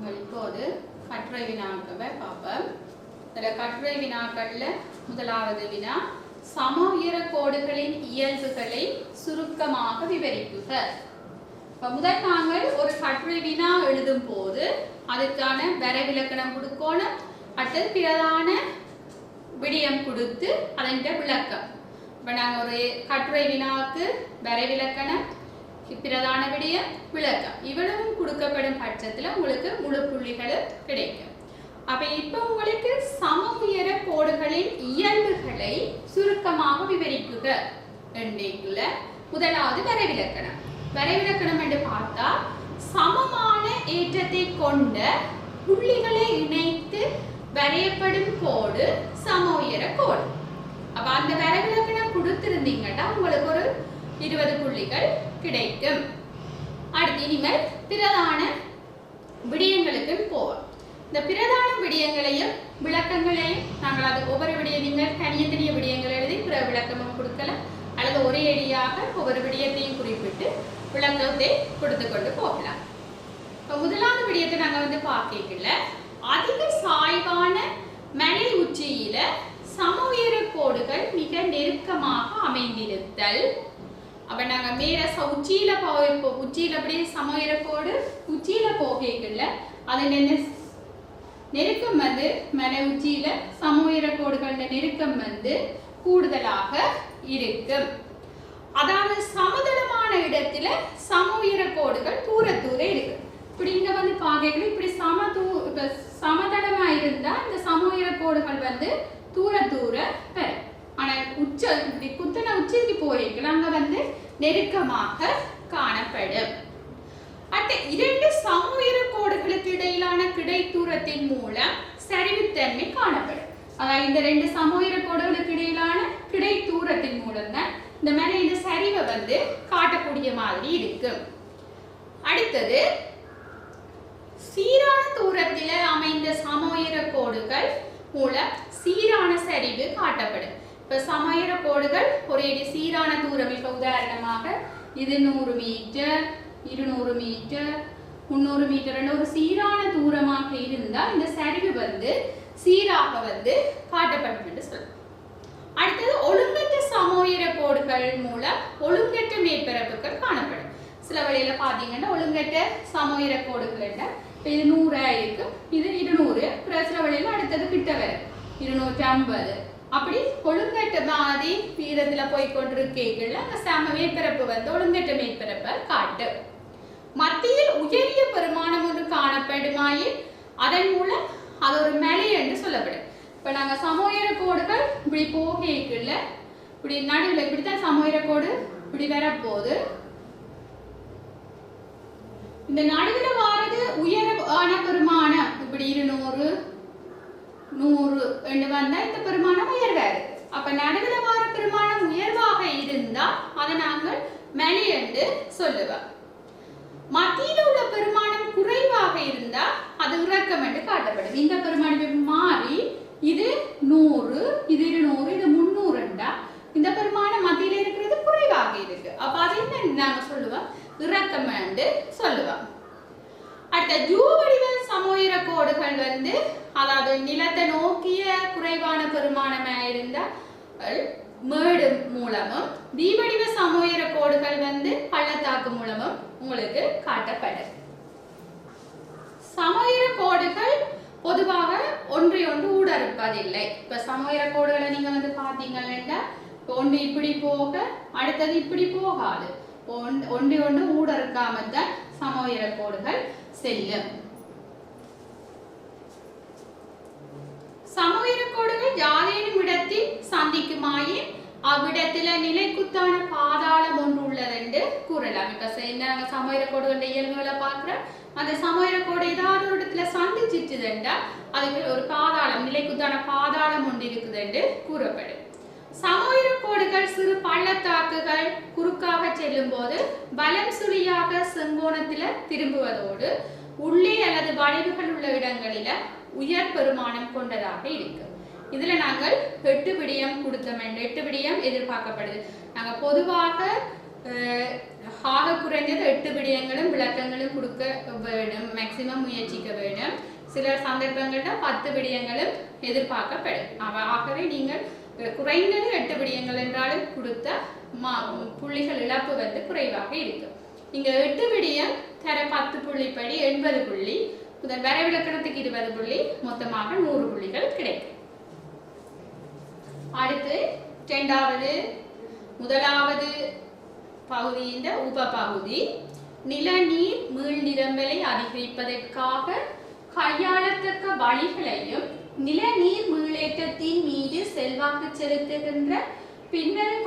நாங்கள் இப்போது கட்டுரை வினாக்களை பார்ப்போம். இதில் கட்டுரை வினாக்கள்ல முதலாவது வினா, சம உயர கோடுகளின் இயல்புகளை சுருக்கமாக விவரிக்குக. முதல் நாங்கள் ஒரு கட்டுரை வினா எழுதும் போது அதுக்கான வரைவிலக்கணம் கொடுக்கணும். அடுத்தது பிரதான விடயம் கொடுத்து அதன் விளக்கம். இப்போ நாங்கள் ஒரு கட்டுரை வினாவுக்கு வரைவிலக்கணம், பிரதான விடயம், விளக்கம் இவ்வளவும் கொடுக்கப்படும் பட்சத்தில் உங்களுக்கு முழு புள்ளிகளும் கிடைக்கும். அப்ப இப்போ உங்களுக்கு சம உயர கோடுகளின் இயல்புகளை சுருக்கமாக விவரிக்குக என்றுள்ள முதலாவது வரைவிலக்கணம். வரைவிலக்கணம் என்று பார்த்தா, சமமான ஏற்றத்தை கொண்ட புள்ளிகளை இணைத்து வரையப்படும் கோடு சம உயர கோடு. அப்ப அந்த வரைவிலக்கணம் கொடுத்திருந்தீங்கன்னா உங்களுக்கு ஒரு 20 புள்ளிகள் கிடைக்கும். அடுத்து இனிமேல் பிரதான விடயங்களுக்கு போவோம். இந்த பிரதான விடயங்களையும் விளக்கங்களையும் நாங்கள் அது ஒவ்வொரு விடயம் நீங்கள் தனிய விடயங்கள் எழுதி பிற விளக்கமும் கொடுக்கலாம், அல்லது ஒரே அடியாக ஒவ்வொரு விடயத்தையும் குறிப்பிட்டு விளக்கத்தை கொடுத்து கொண்டு போகலாம். இப்போ முதலாவது விடயத்தை நாங்கள் பார்க்கல, அதிக சாய்வான மலை உச்சியில சம உயர கோடுகள் மிக நெருக்கமாக அமைந்திருத்தல். அப்ப நாங்க மேல உச்சியில அப்படியே சம உயர கோடு உச்சியில போகல அது நெருக்கம் மலை உச்சியில சம உயர கோடுகள் நெருக்கம் கூடுதலாக இருக்கும். அதாவது சமதளமான இடத்துல சம உயர கோடுகள் தூர இருக்கு. இப்படி இங்க பார்க்கல இப்படி சமதளமா இருந்தா இந்த சம உயர கோடுகள் தூர பெறும். ஆனா இப்படி குத்தன உச்சிக்கு போயிருக்கலாம் அங்க நெருக்கமாக காணப்படும். அடுத்த இரண்டு சம உயர கோடுகளுக்கு இடையிலான கிடை தூரத்தின் மூலம் சரிவுத்தன்மை காணப்படும். அதாவது இந்த ரெண்டு சம உயர கோடுகளுக்கு இடையிலான கிடை தூரத்தின் மூலம் தான் இந்த மேல இந்த சரிவை காட்டக்கூடிய மாதிரி இருக்கும். அடுத்தது சீரான தூரத்தில் அமைந்த சம உயர கோடுகள் மூலம் சீரான சரிவு காட்டப்படும். இப்ப சம உயர கோடுகள் ஒரே சீரான தூரம், இப்ப உதாரணமாக இது 100 மீட்டர், 200 மீட்டர், 300 மீட்டர் ஒரு சீரான தூரமாக இருந்தால் இந்த சரிவு சீராக காட்டப்படும் என்று சொல்லலாம். அடுத்தது ஒழுங்கற்ற சம உயர கோடுகள் மூலம் ஒழுங்கற்ற மேற்பரப்புகள் காணப்படும். சில வழியில பாத்தீங்கன்னா ஒழுங்கற்ற சம உயர கோடுகள் இது 100 இருக்கு, இது 200, சில வழியில அடுத்தது கிட்ட வரும் 250. அப்படி ஒழுங்கற்ற மாதிரி வீதத்துல போய்கொண்டிருக்கீர்கள் அந்த சம மேற்பரப்பு ஒழுங்கற்ற மேற்பரப்பை காட்டு. மத்தியில் உயரிய பெருமானம் ஒன்று காணப்படுமாயின் அதன் மூலம் அது ஒரு மலை என்று சொல்லப்படும். இப்ப நாங்க சம உயர கோடுகள் இப்படி போகல இப்படி நடுவில் இப்படித்தான் சம உயர கோடு இப்படி வரப்போகுது. இந்த நடுவில் வாரது உயரமான பெருமானம் இப்படி 200, 100 என்று வந்தா இந்த பெருமானம் உயர்வாரு. அப்ப நடுவில் வார பெருமானம் உயர்வாக இருந்தா அதை நாங்கள் மலை என்று சொல்லுவோம். மத்தியில் உள்ள பெருமானம் குறைவாக இருந்தா அது இறக்கம் என்று காட்டப்படும். இந்த பெருமானம் மாறி இது 100, இது 200, இது 300 இந்த பெருமானம் மத்தியில இருக்கிறது குறைவாக இருக்கு. அப்ப அதை நாங்க சொல்லுவோம் இறக்கம் என்று சொல்லுவோம். அடுத்த ஜூ வடிவ சம உயர கோடுகள் அதாவது நிலத்தை நோக்கிய குறைவான பெருமானமா இருந்தால் மேடு மூலமும், வி வடிவ சம உயர கோடுகள் பள்ளத்தாக்கு மூலமும் உங்களுக்கு காட்டப்படும். சம உயர கோடுகள் பொதுவாக ஒன்றையொன்று ஊடறுப்பதில்லை. இப்ப சம உயர கோடுகளை நீங்க பாத்தீங்கன்னா ஒன்று இப்படி போக அடுத்தது இப்படி போகாது, ஒன்று ஊடறுக்காமத்தான் சம உயர கோடுகள் செல்லும். சம உயர கோடுகள் யாதேனும் இடத்தில் சந்திக்குமாயின் அவ்விடத்துல நிலைக்குத்தான பாதாளம் ஒன்று உள்ளது என்று கூறலாம். இப்ப நாங்க சம உயர கோடுகளுடைய இயல்புகளை பார்க்கிறோம். அந்த சம உயர கோடு ஏதாவது ஒரு இடத்துல சந்திச்சுட்டுதுண்டா அதுக்கு ஒரு பாதாளம், நிலைக்குத்தான பாதாளம் ஒன்று இருக்குது என்று கூறப்படும். சம உயர கோடுகள் சிறு பள்ளத்தாக்குகள் குறுக்காக செல்லும் போது பலம் சுழியாக செங்கோணத்துல திரும்புவதோடு உள்ளே அல்லது வளைவுகள் உள்ள இடங்களில உயர் பெருமானம் கொண்டதாக இருக்கு. இதுல நாங்கள் 8 விடயம் கொடுத்தோம். 8 விடயம் எதிர்பார்க்கப்படுது. நாங்க பொதுவாக ஆக குறைஞ்சது 8 விடயங்களும் விளக்கங்களும் கொடுக்க வேணும், மேக்சிமம் முயற்சிக்க வேணும். சில சந்தர்ப்பங்கள்ல 10 விடயங்களும் எதிர்பார்க்கப்படும். ஆகவே நீங்கள் குறைந்தது 8 விடயங்கள் என்றாலும் கொடுத்த புள்ளிகள் இழப்பு வந்து குறைவாக இருக்கும். இங்க 8 விடயம் தர 10 புள்ளிப்படி 80 புள்ளி, முதல் வரைவிலக்கணத்துக்கு 20 புள்ளி, மொத்தமாக 100 புள்ளிகள் கிடைக்கும். அடுத்து முதலாவது பகுதியின் உப பகுதி நிலநீர் மீள் நிரம்பலை அதிகரிப்பதற்காக கையாளத்தக்க வழிகளையும் நிலநீர் மீளேற்றத்தின் மீது செல்வாக்கு செலுத்துகின்ற பின்னணி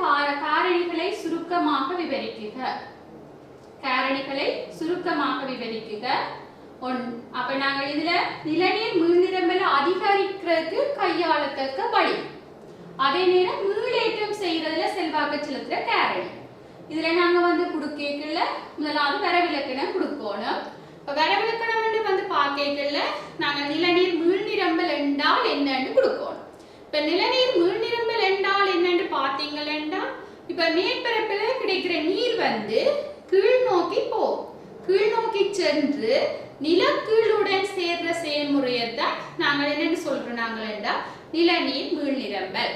காரணிகளை சுருக்கமாக விவரிக்குக. அப்ப நாங்கள் இதுல நிலநீர் மீள் நிரம்பலை அதிகரிக்கிறதுக்கு கையாளத்தக்க வழி, அதே நேரம் மீளேற்றம் செய்யறதுல செல்வாக்கு செலுத்துற காரணி. இதுல நாங்க வந்து குடுக்கல முதலாவது வரவிலக்கணம் கொடுக்கணும். வரவிலக்கணம் வந்து பார்க்கல நாங்க நிலநீர் மீள் நிரம்பல் என்றால் என்னன்னு கொடுக்கணும். இப்ப நிலநீர் மீள் நிரம்பல் என்றால் என்னன்னு பாத்தீங்கன்னா, இப்ப மேற்பரப்புல கிடைக்கிற நீர் வந்து கீழ் நோக்கி கீழ் நோக்கி சென்று நிலக்கீழுடன் சேர்ற செயல்முறையைத்தான் நாங்கள் என்னன்னு சொல்றோம் நிலநீர் மீள் நிரம்பல்.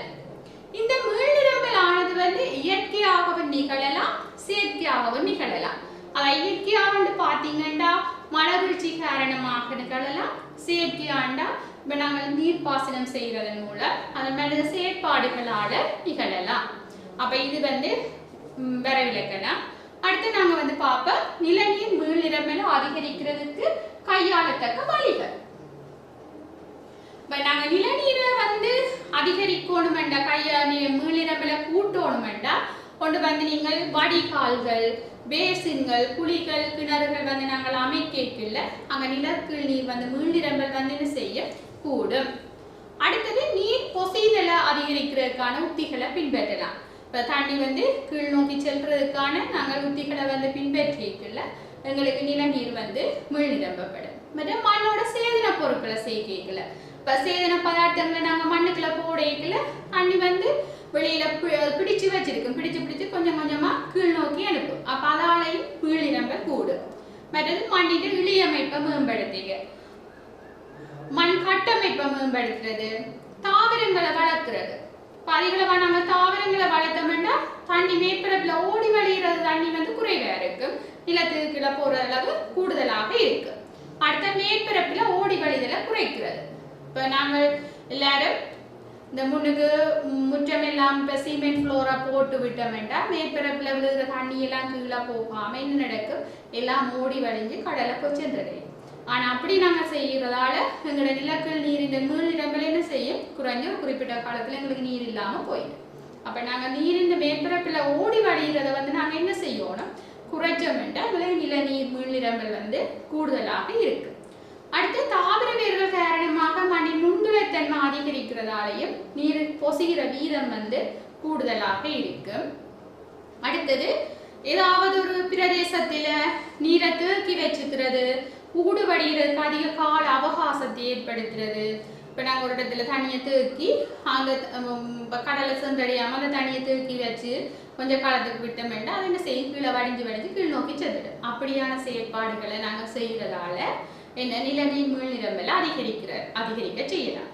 இந்த மீள் நிரம்பல் ஆனது வந்து இயற்கையாகவும் நிகழலாம், செயற்கையாகவும் நிகழலாம். அதை இயற்கையாக பாத்தீங்கன்னா மழை வீழ்ச்சி காரணமாக நிகழலாம், செயற்கையாண்டா இப்ப நாங்கள் நீர்ப்பாசனம் செய்யறதன் மூலம் அதன் மேல செயற்பாடுகளால நிகழலாம். அப்ப இது வந்து வரவிலக்கணம். அடுத்து நாங்க வந்து பார்ப்போம் நிலநீர் மீள் நிரம்பலை அதிகரிக்கிறதுக்கு கையாளத்தக்க வழிகள். நாங்க நிலநீரை வந்து அதிகரிக்கணுமெண்டா மீள் நிரம்பலை கூட்டணுமெண்டா கொண்டு வந்து நீங்கள் வடிகால்கள், பேசின்கள், குழிகள், கிணறுகள் வந்து நாங்கள் அமைக்கல அங்க நிலக்கீழ் நீர் வந்து மீள் நிரம்பல் வந்து என்ன செய்ய கூடும். அடுத்தது நீர் பொசிதலை அதிகரிக்கிறதுக்கான உத்திகளை பின்பற்றலாம். இப்ப தண்ணி வந்து கீழ் நோக்கி செல்றதுக்கான நாங்கள் உத்திகளை வந்து பின்பற்றிக்கல எங்களுக்கு நிலநீர் வந்து மீள் நிரம்பப்படும். மற்றும் மண்ணோட சேதன பொருட்களை சேர்க்கல, இப்ப சேதன பதார்த்தங்களை நாங்க மண்ணுக்குள்ள போடல தண்ணி வந்து வெளியில பிடிச்சு வச்சிருக்கும், பிடிச்சு கொஞ்சம் கொஞ்சமா கீழ் நோக்கி அனுப்பும். அப்ப அதாலையும் மீள் நிரம்பல் கூடும். மற்றது மண்ணின் இழியமைப்பை மேம்படுத்திக்க, மண் கட்டமைப்பை மேம்படுத்துறது, தாவரங்களை வளர்க்கிறது. அதிகளவா நாங்க தாவரங்களை வளர்த்தோம்னா தண்ணி மேற்பரப்புல ஓடி வழிகிறது தண்ணி வந்து குறைவா இருக்கும், நிலத்துக்கு கீழே போற அளவு கூடுதலாக இருக்கு. அடுத்த மேற்பரப்புல ஓடி வழிதலை குறைக்கிறது. இப்ப நாங்கள் எல்லாரும் இந்த முன்னுக்கு முற்றம் எல்லாம் இப்ப சிமெண்ட் ஃப்ளோரா போட்டு விட்டோம்னா மேற்பரப்புல விழுகிற தண்ணி எல்லாம் கீழே போகாம என்ன நடக்கும், எல்லாம் ஓடி வழிஞ்சு கடலை போய் சென்றடையும். ஆனா அப்படி நாங்க செய்யறதால எங்களோட நிலக்கீழ் நீரின் மீள் நிரம்பல் என்ன செய்யும், குறைஞ்ச ஒரு குறிப்பிட்ட காலத்துல எங்களுக்கு நீர் இல்லாம போயிடும். அப்ப நாங்க நீரின் மேற்பரப்புல ஓடி வழிகிறத வந்து நாங்க என்ன செய்யணும், குறைச்சோம்னா எங்களுக்கு நிலநீர் மீள் நிரம்பல் வந்து கூடுதலாக இருக்கு. அடுத்து தாவர வேர்கள் காரணமாக மண்ணின் நுண்ணுளத்தன்மை அதிகரிக்கிறதாலையும் நீர் பொசுகிற வீதம் வந்து கூடுதலாக இருக்கு. அடுத்தது ஏதாவது ஒரு பிரதேசத்துல நீரை தேக்கி வச்சுக்கிறது, ஊடுபடுகிறதுக்கு அதிக கால அவகாசத்தை ஏற்படுத்துறது. இப்ப நாங்க ஒரு இடத்துல தண்ணியை தேக்கி அங்க கடலை சென்றடையாம அந்த தண்ணியை தேக்கி வச்சு கொஞ்சம் காலத்துக்கு விட்டோம்னா அது என்ன செய்யும், கீழே வடிஞ்சு கீழ் நோக்கி சென்றுடும். அப்படியான செயற்பாடுகளை நாங்க செய்யறதால என்ன நிலநீர் மீள் நிரம்பலை அதிகரிக்க செய்யலாம்.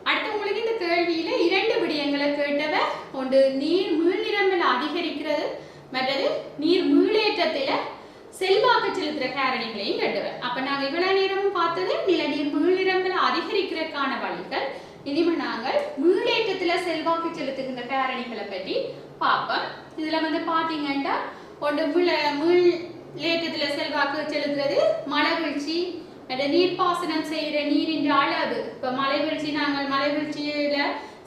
அடுத்து உங்களுக்கு இந்த கேள்வியில 2 விடயங்களை கேட்டவ, ஒன்று நீர் மீள் நிரம்பலை அதிகரிக்கிறது, மற்றது நீர் மீளேற்றத்தில செல்வாக்கு செலுத்துற காரணிகளையும் கேட்டவர். அப்ப நாங்க இவ்வளவு நேரமும் பார்த்தது நிலநீர் மீள் நிரம்பலை அதிகரிக்கிறதுக்கான வழிகள். இனிமே நாங்கள் மீளேற்றத்துல செல்வாக்கு செலுத்துகின்ற காரணிகளை பற்றி பார்ப்போம். இதுல வந்து பாத்தீங்கன்னா ஒன்று மீளேற்றத்துல செல்வாக்கு செலுத்துறது மழை வீழ்ச்சி, நீர்ப்பாசனம் செய்யற நீரின் அளவு. இப்ப மழை வீழ்ச்சி நாங்கள் மழை வீழ்ச்சியில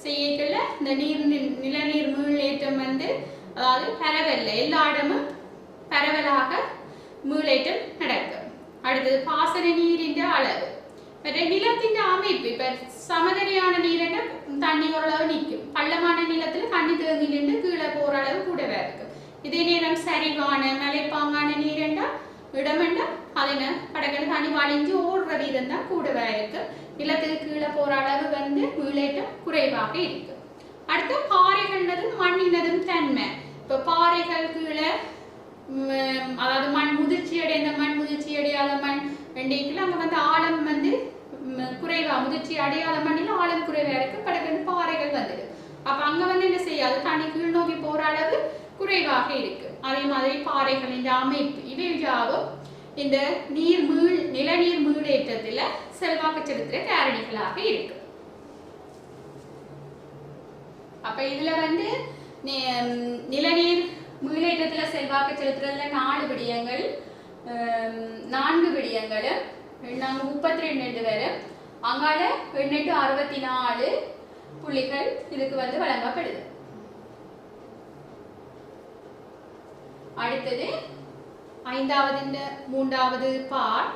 செய்யல இந்த நிலநீர் மீளேற்றம் வந்து அதாவது பரவல்ல எல்லா இடமும் பரவலாக மீளேற்றம் நடக்கும். அடுத்தது பாசன நீரின் அளவு, நிலத்தின் அமைப்பு. இப்ப சமதரையான நீரிட்ட தண்ணி ஓரளவு நிற்கும், பள்ளமான நிலத்துல தண்ணி தேங்கி நின்று கீழே போற அளவு கூடவே இருக்கும். இதே நேரம் சரிவான மலைப்பாங்கான நீரெண்டா இடமெண்டா அது கடற்கரை தண்ணி வழிஞ்சு ஓடுற வீதம் தான் கூடவே இருக்கு, நிலத்துக்கு கீழே போற அளவு வந்து மீளேற்றம் குறைவாக இருக்கு. அடுத்து பாறைகளதும் மண்ணினதும் தன்மை. இப்ப இப்போ பாறைகள் கீழே அதாவது மண் முதிர்ச்சி அடைந்த மண் முதிர்ச்சி அடையாத மண் ரெண்டுக்குள்ள அங்கே வந்து ஆழம் வந்து குறைவா முதிர்ச்சி அடையாத மண்ணில் ஆழம் குறைவா இருக்கு படகு பாறைகள் வந்துடு அப்ப அங்க வந்து என்ன செய்யாது தண்ணி கீழ் நோக்கி போற அளவு குறைவாக இருக்கு அதே மாதிரி பாறைகள் இந்த அமைப்பு இவை யாவும் இந்த நிலநீர் மீளேற்றத்துல செல்வாக்கு செலுத்துற காரணிகளாக இருக்கு அப்ப இதுல வந்து நிலநீர் மீளேற்றத்துல செல்வாக்கு செலுத்துறதுல 4 விடயங்கள் 4 விடயங்கள் நாங்க 32 வரும் அங்கால 864 புள்ளிகள் இதுக்கு வந்து வழங்கப்படுது அடுத்தது 5வது 3வது பார்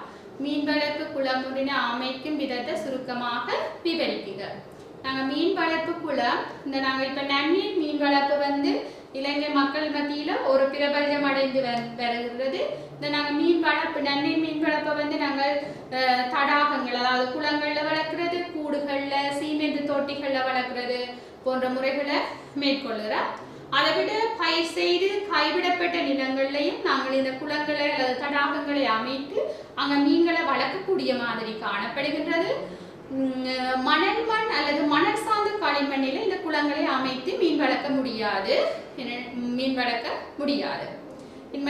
மீன்வளர்ப்பு குளமுறின அமைக்கும் விதத்தை சுருக்கமாக விவரிக்குக நாங்க மீன் வளர்ப்பு குளம் இந்த நாங்க இப்ப நன்னீர் மீன் வளர்ப்பு வந்து இலங்கை மக்கள் மத்தியில ஒரு பிரபல்யம் அடைந்து வருகிறது இந்த நாங்க மீன் வளர்ப்பு நன்னீர் மீன் வளர்ப்பை வந்து நாங்கள் தடாகங்கள் அதாவது குளங்கள்ல வளர்க்கிறது கூடுகள்ல சீமெந்து தொட்டிகள்ல வளர்க்கிறது போன்ற முறைகளை மேற்கொள்கிறோம் அதை விட பயிர் செய்து கைவிடப்பட்ட நிலங்கள்லையும் நாங்கள் இந்த குளங்களை அல்லது தடாகங்களை அமைத்து அங்க மீன்களை வளர்க்கக்கூடிய மாதிரி காணப்படுகின்றது மணல் மண் அல்லது மணல் சார்ந்த களிமண்ணில இந்த குளங்களை அமைத்து மீன் வளர்க்க முடியாது இனிமே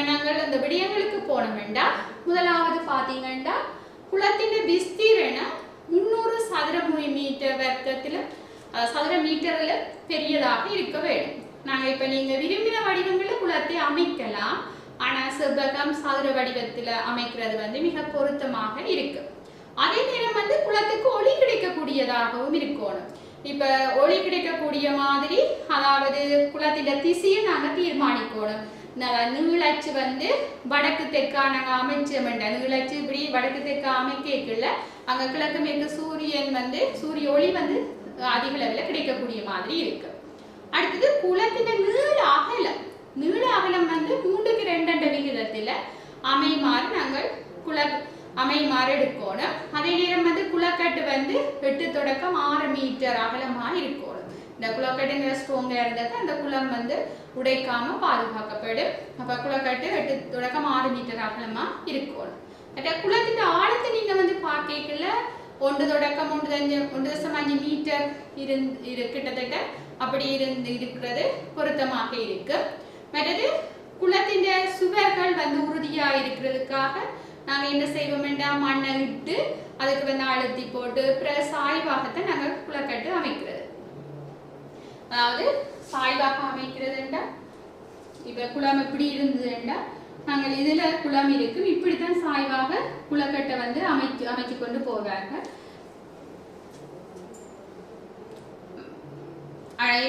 நாங்கள் அந்த விடயங்களுக்கு போனோம்டா முதலாவது பாத்தீங்கன்னா குளத்தின் விஸ்தீரணம் 300 சதுர மீட்டர் வர்க்கத்துல சதுர மீட்டர்ல பெரியதாக இருக்க வேண்டும் நாங்க இப்ப நீங்க விரும்பின வடிவங்கள்ல குளத்தை அமைக்கலாம் ஆனா செவ்வகம் சதுர வடிவத்துல அமைக்கிறது வந்து மிக பொருத்தமாக இருக்கு அதே நேரம் வந்து குளத்துக்கு ஒளி கிடைக்கக்கூடியதாகவும் இருக்கணும் இப்ப ஒளி கிடைக்கக்கூடிய மாதிரி அதாவது குளத்தின் திசையை நாங்க தீர்மானிக்கணும் நீளச்சு வந்து வடக்கு தெற்கா நாங்க அமைச்சோம்டா நீளச்சு இப்படி வடக்கு தெற்கா அமைக்கல அங்க கிழக்கு மேற்கு சூரியன் வந்து சூரிய ஒளி வந்து அதிக அளவில் கிடைக்கக்கூடிய மாதிரி இருக்கு அடுத்தது குளத்தின் நீள அகலம் வந்து 3:2 விகிதத்துல அமைமாறு நாங்கள் அமைமாறு எடுக்கணும் அதே நேரம் வந்து குளக்கட்டு வந்து 8 தொடக்கம் 6 மீட்டர் அகலமாக இருக்கணும் இந்த குளக்கட்டுங்கிற ஸ்ட்ராங்கா இருந்தது அந்த குளம் வந்து உடைக்காம பாதுகாக்கப்படும் அப்ப குளக்கட்டு 8 தொடக்கம் 6 மீட்டர் அகலமா இருக்கணும் குளத்தின் ஆழத்தை நீங்க வந்து பார்க்கல 1 தொடக்கம் 1.5 மீட்டர் கிட்டத்தட்ட அப்படி இருக்கிறது பொருத்தமாக இருக்கு மற்றது குளத்தின் சுவர்கள் வந்து உறுதியா இருக்கிறதுக்காக நாங்க என்ன செய்வோம்டா மண்ணை இட்டு அதுக்கு வந்து அழுத்தி போட்டு பிறகு சாய்வாகத்தை நாங்க குளக்கட்டு அமைக்கிறது அதாவது சாய்வாக அமைக்கிறதுண்டா இப்ப குளம் இப்படி இருந்ததுண்டா நாங்கள் இதுல குளம் இருக்கும் இப்படித்தான் சாய்வாக குளக்கட்டை வந்து அமைச்சு கொண்டு போவாங்க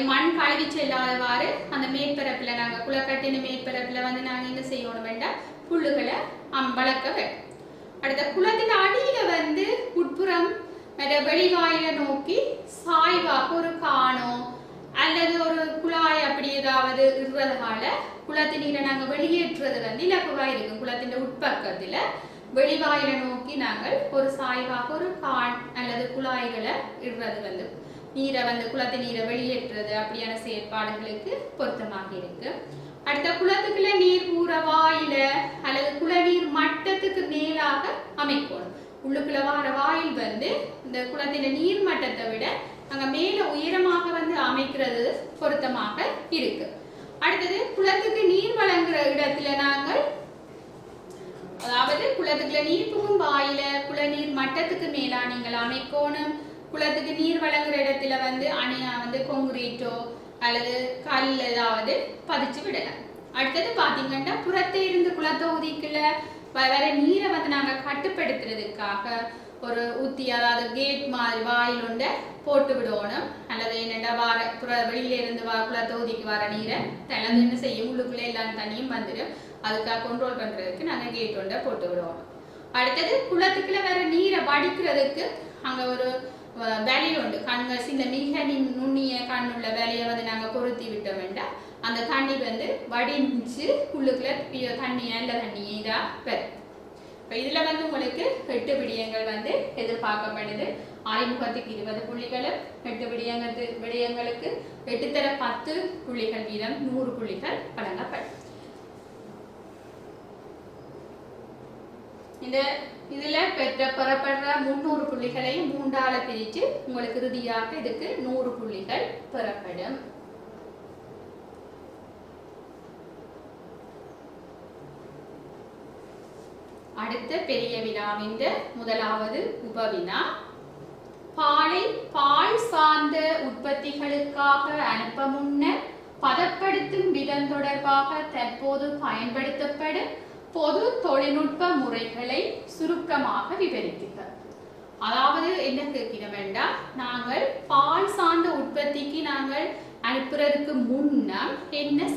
மண் கழுவி செல்லாதவாறு அந்த மேற்பரப்புல நாங்க குளக்கட்டின மேற்பரப்புல வந்து நாங்க என்ன செய்யணும் வேண்டாம் புல்லுகளை வளர்க்க வேண்டும் அடுத்த குளத்தின் அடியில வந்து உட்புறம் வெளிவாயில நோக்கி சாய்வாக ஒரு காணோ அல்லது ஒரு குழாய் அப்படி ஏதாவது இருக்கிறதுனால குளத்து நீரை நாங்க வெளியேற்றுறது வந்து இலகுவா இருக்கும் குளத்தின் உட்பக்கத்துல வெளிவாயில நோக்கி நாங்கள் ஒரு சாய்வாக ஒரு கான் அல்லது குழாய்களை இடுறது வந்து நீரை வந்து குளத்து நீரை வெளியேற்றுறது அப்படியான செயற்பாடுகளுக்கு பொருத்தமாக இருக்கு அடுத்த குளத்துக்குள்ள நீர் கூற வாயில அல்லது குளநீர் மட்டத்துக்கு மேலாக அமைக்கணும் உள்ளுக்குள்ள வார வாயில் வந்து இந்த குளத்தின் நீர் மட்டத்தை விட அங்க மேல உயரமாக வந்து அமைக்கிறது பொருத்தமாக இருக்கு அடுத்தது குளத்துக்கு நீர் வழங்குற இடத்துல நாங்கள் அதாவது குளத்துக்குள்ள நீர் புகும் வாயில குளநீர் மட்டத்துக்கு மேலா நீங்கள் அமைக்கணும் குளத்துக்கு நீர் வழங்குற இடத்துல வந்து அணையா வந்து கொங்கிரீட்டோ அல்லது கல் ஏதாவது பதிச்சு விடலாம் அடுத்தது பாத்தீங்கன்னா புறத்தே இருந்து குளத்தொகுதிக்குள்ள வர நீரை வந்து நாங்க கட்டுப்படுத்துறதுக்காக ஒரு ஊத்தி அதாவது கேட் மாதிரி வாயில் ஒன்றை போட்டு விடணும் அல்லது என்னென்னா வெளியில இருந்து குளத்தொகுதிக்கு வர நீரை திறந்து என்ன செய்யும் உள்ளுக்குள்ள எல்லா தண்ணியும் வந்துடும் அதுக்காக கண்ட்ரோல் பண்றதுக்கு நாங்க கேட் ஒன்றை போட்டு விடுவோம் அடுத்தது குளத்துக்குள்ள வர நீரை வடிக்கிறதுக்கு அங்க ஒரு வேலையை உண்டு கண்கள் இந்த மிக நுண்ணிய கண்ணுள்ள வேலையை வந்து நாங்க பொருத்தி விட்ட வேண்டாம் அந்த தண்ணி வந்து வடிஞ்சு உள்ளுக்குள்ள தண்ணி நல்ல தண்ணியை இதா பெறும் இப்போ இதில் வந்து உங்களுக்கு 8 விடயங்கள் வந்து எதிர்பார்க்கப்படுது. அறிமுகத்துக்கு 20 புள்ளிகளும் 8 விடயங்களுக்கு 8 தர 10 புள்ளிகள் வீதம் 100 புள்ளிகள் வழங்கப்படும். இதுல பெறப்படுற 300 புள்ளிகளை 3ஆல பிரித்து உங்களுக்கு இறுதியாக இதுக்கு 100 புள்ளிகள் பெறப்படும். அடுத்த பெரிய வினாவின் முதலாவது உபவினா, பால் சார்ந்த உற்பத்திகளுக்காக அனுப்ப முன்னர் பதப்படுத்தும் விதம் தொடர்பாக தற்போது பயன்படுத்தப்படும் பொது தொழில்நுட்ப முறைகளை சுருக்கமாக விவரிക്കുക. அதாவது என்ன கேட்கிறோம் என்றால், நாங்கள் பால் சார்ந்த உற்பத்திக்கு நாங்கள் அனுப்புறதுக்கு முன்னர் என்ன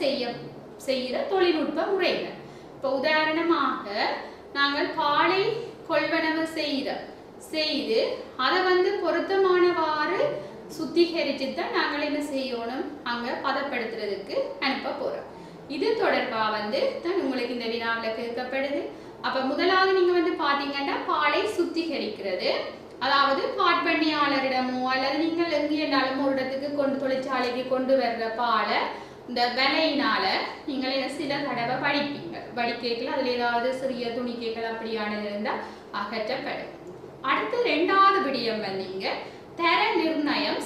செய்கிற தொழில்நுட்ப முறைகள். இப்போ உதாரணமாக நாங்கள் பாலை கொள்வனவு செய்து அதை வந்து பொருத்தமானவாறு சுத்திகரித்து தான் நாங்கள் என்ன செய்யணும், அங்கே பதப்படுத்துறதுக்கு அனுப்ப போகிறோம். இது தொடர்பாக வந்து தான் உங்களுக்கு இந்த வினாவில் கேட்கப்படுது. அப்போ முதலாவது நீங்கள் வந்து பார்த்தீங்கன்னா பாலை சுத்திகரிக்கிறது, அதாவது பாட்பண்ணியாளரிடமோ அல்லது நீங்கள் எங்கேனாலும் ஒரு இடத்துக்கு தொழிற்சாலைக்கு கொண்டு வர்ற பாலை இந்த விலையினால நீங்கள் சில தடவை படிக்கல அதில் ஏதாவது சிறிய துணிக்கைகள் அப்படியானது இருந்தால் அகற்றப்படும். அடுத்து 2வது விடயம் வந்தீங்க தர நிர்ணயம்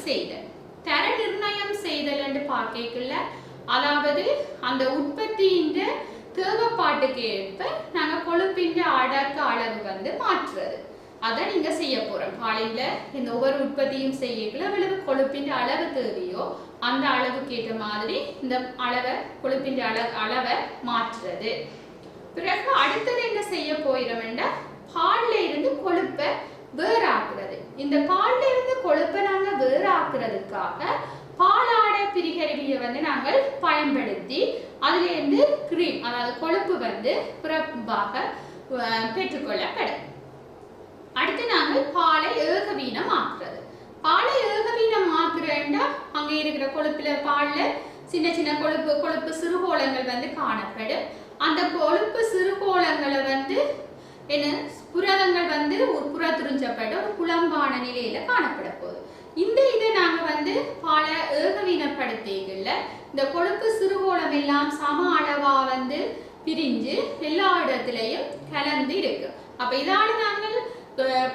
செய்தல் என்று பார்க்கல, அதாவது அந்த உற்பத்தியின் தேவைப்பாட்டுக்கு ஏற்ப நாங்கள் கொழுப்பின் அடக்க அளவு வந்து மாற்றுறது. அதை நீங்க செய்ய போறோம். பாலில இந்த ஒவ்வொரு உற்பத்தியும் செய்யல எவ்வளவு கொழுப்பின் அளவு தேவையோ அந்த அளவுக்கு ஏற்ற மாதிரி இந்த கொழுப்பின் அளவை மாற்றுறது. பிறகு அடுத்தது என்ன செய்ய போயிடும், பால்ல இருந்து கொழுப்பை வேறாக்குறது. இந்த பால்ல இருந்து கொழுப்பை நாங்க வேறாக்குறதுக்காக பாலாடை பிரிகருவியை வந்து நாங்கள் பயன்படுத்தி அதுல இருந்து கிரீம், அதாவது கொழுப்பு வந்து புறம்பாக பெற்றுக்கொள்ளப்படும். அடுத்து நாங்கள் பாலை ஏகவீனமாக்குறது. பாலை ஏகவீனமாக்குறேன்டா அங்கே இருக்கிற கொழுப்புல பால்ல சின்ன சின்ன கொழுப்பு சிறுகோளங்கள் வந்து காணப்படும். அந்த கொழுப்பு சிறுகோளங்களை வந்து என்ன புரதங்கள் வந்து புறத்துறிஞ்சப்பட்ட ஒரு குழம்பான நிலையில காணப்பட போகுது. இதை நாங்க வந்து பாலை ஏகவீனப்படுத்திக்கல இந்த கொழுப்பு சிறுகோளம் எல்லாம் சம அளவா வந்து பிரிஞ்சு எல்லா இடத்துலையும் கலந்து இருக்கு. அப்ப இதால நாங்கள்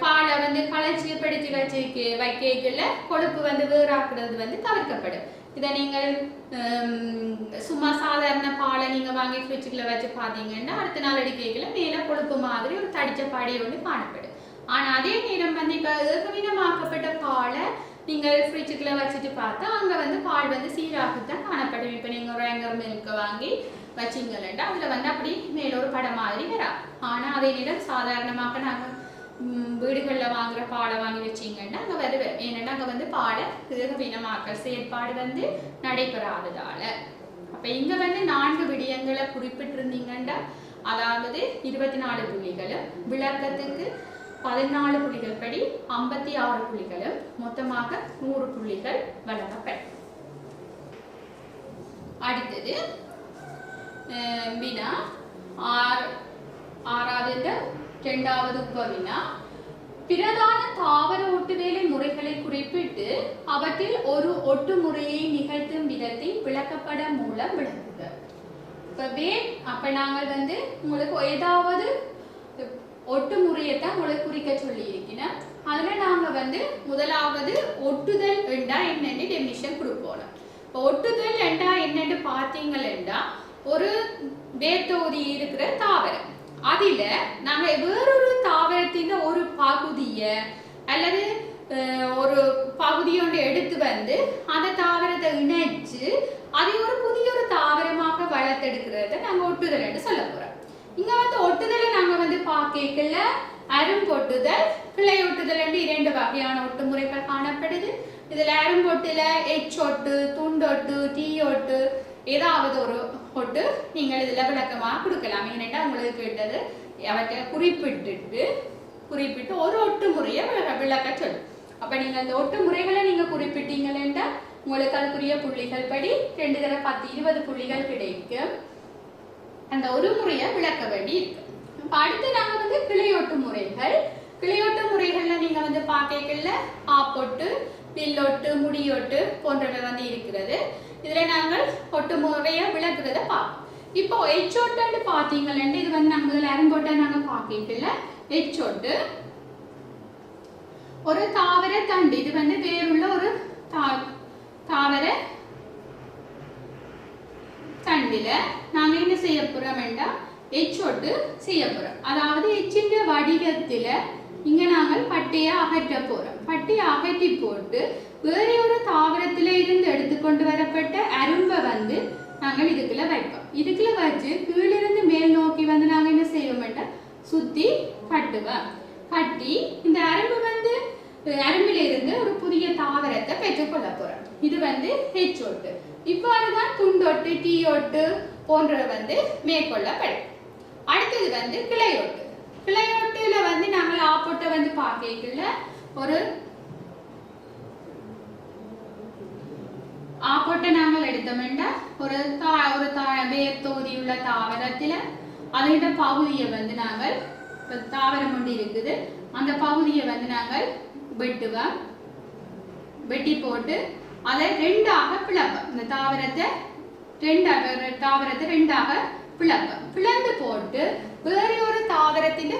பாலை வந்து களைச்சிப்படுத்தி வைக்கல கொழுப்பு வந்து வேறாக்குறது வந்து தவிர்க்கப்படும். இதை நீங்கள் சும்மா சாதாரண பாலை நீங்க வாங்கி ஃப்ரிட்ஜுக்குள்ள வச்சு பார்த்தீங்கன்னா அடுத்த நாள் அடிக்கைக்குள்ள மேல கொழுப்பு மாதிரி ஒரு தடிச்ச பாடி ஒன்று காணப்படும். ஆனா அதே நேரம் வந்து இப்ப ஏகவீனமாக்கப்பட்ட பாலை நீங்கள் ஃப்ரிட்ஜுக்குள்ள வச்சுட்டு பார்த்தா அங்க வந்து பால் வந்து சீராகத்தான் காணப்படும். இப்ப நீங்க ஒரு ஆங்கர் மில்க வாங்கி வச்சிங்கன்னா அதுல வந்து அப்படி மேல ஒரு படம் மாதிரி வரா. ஆனா அதே நேரம் சாதாரணமாக நாங்க வீடுகளில் வாங்குற பாலை வாங்கி வச்சிங்கன்னா அங்கே வருவேன். ஏன்னா அங்கே வந்து பாலை ஏகவீனமாக்கல் செயற்பாடு வந்து நடைபெறாததால. அப்போ இங்கே வந்து 4 விடயங்களை குறிப்பிட்டிருந்தீங்கன்னா, அதாவது 24 புள்ளிகளும் விளக்கத்துக்கு 14 புள்ளிகள் படி 56 புள்ளிகளும் மொத்தமாக 100 புள்ளிகள் வழங்கப்படும். அடுத்தது வினா 6வது 2வது உபவினா, பிரதான தாவர ஒட்டுவேலை முறைகளை குறிப்பிட்டு அவற்றில் ஒரு ஒட்டு முறையை நிகழ்த்தும் விதத்தை விளக்கப்பட மூலம் விளக்குக. அப்ப நாங்கள் வந்து உங்களுக்கு ஏதாவது ஒட்டு முறையத்தான் உங்களுக்கு குறிக்க சொல்லி இருக்கிறேன். அதுல நாங்க வந்து முதலாவது ஒட்டுதல் என்றா என்னன்னு டெபினிஷன் கொடுப்போம். ஒட்டுதல் என்றா என்னன்னு பார்த்தீங்கன்னா, ஒரு வேர்த்தொகுதி இருக்கிற தாவரம் அதில நாங்க வேறொரு தாவரத்தின் ஒரு பகுதியை அல்லது ஒரு பகுதியோடு எடுத்து வந்து அந்த தாவரத்தை இணைச்சு அதை ஒரு புதிய ஒரு தாவரமாக வளர்த்தெடுக்கிறத நாங்க ஒட்டுதல் என்று சொல்ல போறோம். இங்க வந்து ஒட்டுதலை நாங்க வந்து பார்க்கல அரும்பொட்டுதல் கிளை ஒட்டுதல் என்று 2 வகையான ஒட்டு முறைகள் காணப்படுது. இதுல அரும்பொட்டுல எச்சொட்டு, துண்டொட்டு, டீயொட்டு ஏதாவது ஒரு ஒட்டு நீங்கள் இதுல விளக்கமாக கொடுக்கலாம். ஏன்னா உங்களுக்கு கேட்டது அவற்றை குறிப்பிட்டு ஒரு ஒட்டு முறையை விளக்க சொல்லு. அப்ப நீங்க அந்த ஒட்டு முறைகளை நீங்க குறிப்பிட்டீங்கன்னா உங்களுக்கு அதுக்குரிய புள்ளிகள் படி 2 தர 10 20 புள்ளிகள் கிடைக்கும். அந்த ஒரு முறையை விளக்க வேண்டி இருக்கு. அடுத்து நாங்க வந்து கிளையோட்டு முறைகள். கிளையோட்டு முறைகள்ல நீங்க வந்து பாக்கைகள்ல ஆப்பொட்டு, வில்லொட்டு, முடியொட்டு போன்றவை வந்து இருக்கிறது. இதுல நாங்கள் ஒட்டு முறையை விளக்குறத பார்ப்போம். இப்போ எச்சோட்டுன்னு பாத்தீங்கன்னா இது வந்து நாங்க முதல்ல அரங்கோட்டை நாங்க பாக்கைகள்ல எச்சோட்டு ஒரு தாவர தண்டு. இது வந்து வேறுள்ள ஒரு தாவர தண்டில நாங்க என்ன செய்ய போறோம் என்றால் எச்சோட்டு செய்ய போறோம். அதாவது எச்சின்ற வடிவத்துல இங்க நாங்கள் பட்டையை அகற்ற போறோம். பட்டையை அகற்றி போட்டு வேற ஒரு தாவரத்துல இருந்து எடுத்துக்கொண்டு வரப்பட்ட அரும்பை வந்து நாங்கள் இதுக்குள்ள வைப்போம். இதுக்குள்ள வச்சு கீழிருந்து மேல் நோக்கி வந்து நாங்க என்ன செய்வோம் என்றால் சுத்தி கட்டுவோம். கட்டி இந்த அரும்பு வந்து அரும்பில இருந்து ஒரு புதிய தாவரத்தை பெற்றுக்கொள்ள போறோம். இது வந்து எச்சோட்டு. இவ்வாறுதான் துண்டொட்டு, டீயோட்டு போன்றவை வந்து மேற்கொள்ளப்படும். அடுத்தது வந்து கிளையோட்டு. கிளையோட்டுல வந்து நாங்கள் ஆப்பொட்டை வந்து பார்க்கல ஒரு ஆப்பொட்டை நாங்கள் எடுத்தோம்னா ஒரு வேர் தொகுதியுள்ள தாவரத்துல அதோட பகுதியை வந்து நாங்கள் தாவரம் ஒன்று இருக்குது அந்த பகுதியை வந்து நாங்கள் வெட்டுவோம். வெட்டி போட்டு அதை ரெண்டாக பிளப்போம். இந்த தாவரத்தை ரெண்டாக பிளப்போம். பிளந்து போட்டு வேற ஒரு தாவரத்தின்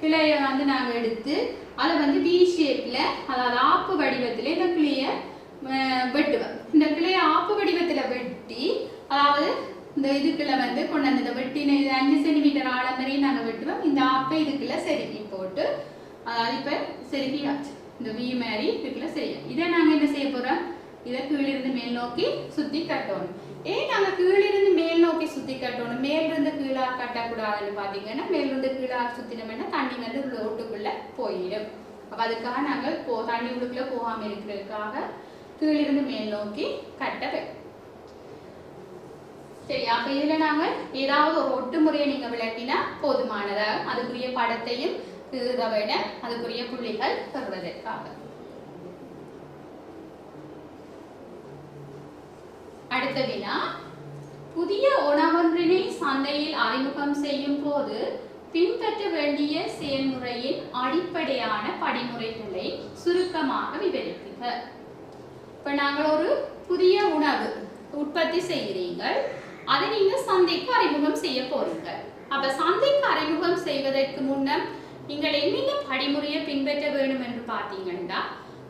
கிளையை வந்து நாங்கள் எடுத்து அதை வந்து வி ஷேப்ல அதாவது ஆப்பு வடிவத்துல இந்த கிளைய வெட்டுவோம். இந்த கிளையை ஆப்பு வடிவத்துல வெட்டி அதாவது இந்த இதுக்குள்ள வந்து கொண்டு வந்து வெட்டின 5 சென்டிமீட்டர் ஆழம் வரையும் நாங்கள் வெட்டுவோம். இந்த ஆப்பை இதுக்குள்ள செருகி போட்டு அதாவது இப்ப செருகியாச்சு இந்த வி மாதிரி இதுக்குள்ள செய்யும். இதை நாங்கள் என்ன செய்ய போறோம்? இதை கீழிருந்து மேல் நோக்கி சுத்தி கட்டணும். ஏன் நாங்க கீழிருந்து மேல் நோக்கி சுத்தி கட்டணும்? மேலிருந்து கீழா கட்டக்கூடாதுன்னு பாத்தீங்கன்னா மேலிருந்து கீழா சுத்தினோம்னா தண்ணி வந்து ஓட்டுக்குள்ள போயிடும். அப்ப அதுக்காக நாங்கள் தண்ணி உள்ளுக்குள்ள போகாம இருக்கிறதுக்காக கீழிருந்து மேல் நோக்கி கட்ட வைப்போம். சரி, அப்ப இதுல நாங்க ஏதாவது ஒரு ஒட்டு முறையை நீங்க விளக்கினா போதுமானதா அதுக்குரிய படத்தையும் விட அதுக்குரிய புள்ளிகள் பெறுவதற்காக. அடுத்த வினா, புதிய உணவொன்றினை சந்தையில் அறிமுகம் செய்யும் போது பின்பற்ற வேண்டிய செயல்முறையின் அடிப்படையான படிமுறைகளை சுருக்கமாக விவரிக்குக. இப்ப நாங்கள் ஒரு புதிய உணவு உற்பத்தி செய்கிறீர்கள், அதை நீங்க சந்தைக்கு அறிமுகம் செய்ய போறீங்க. அப்ப சந்தைக்கு அறிமுகம் செய்வதற்கு முன்னர் நீங்கள் என்னென்ன படிமுறையை பின்பற்ற வேண்டும் என்று பார்த்தீங்கன்னா,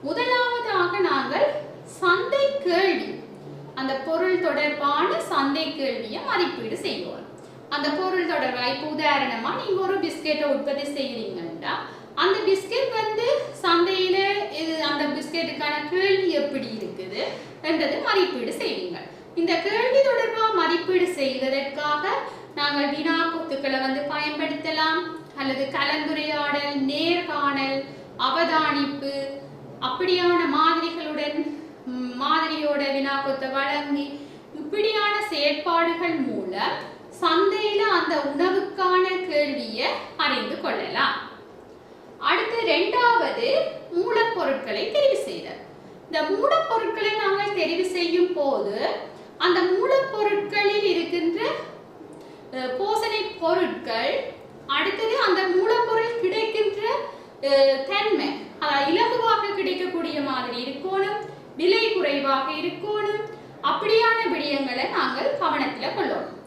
முதலாவதாக நாங்கள் சந்தை கேள்வி, அந்த பொருள் தொடர்பான சந்தை கேள்வியை மதிப்பீடு செய்வோம். அந்த பொருள் தொடர்பாக இப்போ உதாரணமா நீங்க ஒரு பிஸ்கெட்டை உற்பத்தி செய்கிறீங்கன்னா அந்த பிஸ்கெட் வந்து சந்தையில அந்த பிஸ்கெட்டுக்கான கேள்வி எப்படி இருக்குது என்றது மதிப்பீடு செய்வீங்க. இந்த கேள்வி தொடர்பாக மதிப்பீடு செய்வதற்காக நாங்கள் வினா கொத்துக்களை வந்து பயன்படுத்தலாம், அல்லது கலந்துரையாடல், நேர்காணல், அவதானிப்பு அப்படியான மாதிரியோட வினாக்கொத்தை வழங்கி இப்படியான செயற்பாடுகள் மூலம் சந்தையில அந்த உணவுக்கான கேள்வியை அறிந்து கொள்ளலாம். அடுத்து இரண்டாவது மூலப்பொருட்களை தெரிவு செய்தல். இந்த மூலப்பொருட்களை நாங்கள் தெரிவு செய்யும் போது அந்த மூலப்பொருட்களில் இருக்கின்ற போசனை பொருட்கள், அடுத்தது அந்த மூலப்பொருள் கிடைக்கின்ற தன்மை, இலகுவாக கிடைக்கக்கூடிய மாதிரி இருக்கணும், விலை குறைவாக இருக்கணும், அப்படியான விடயங்களை நாங்கள் கவனத்தில் கொள்ளணும்.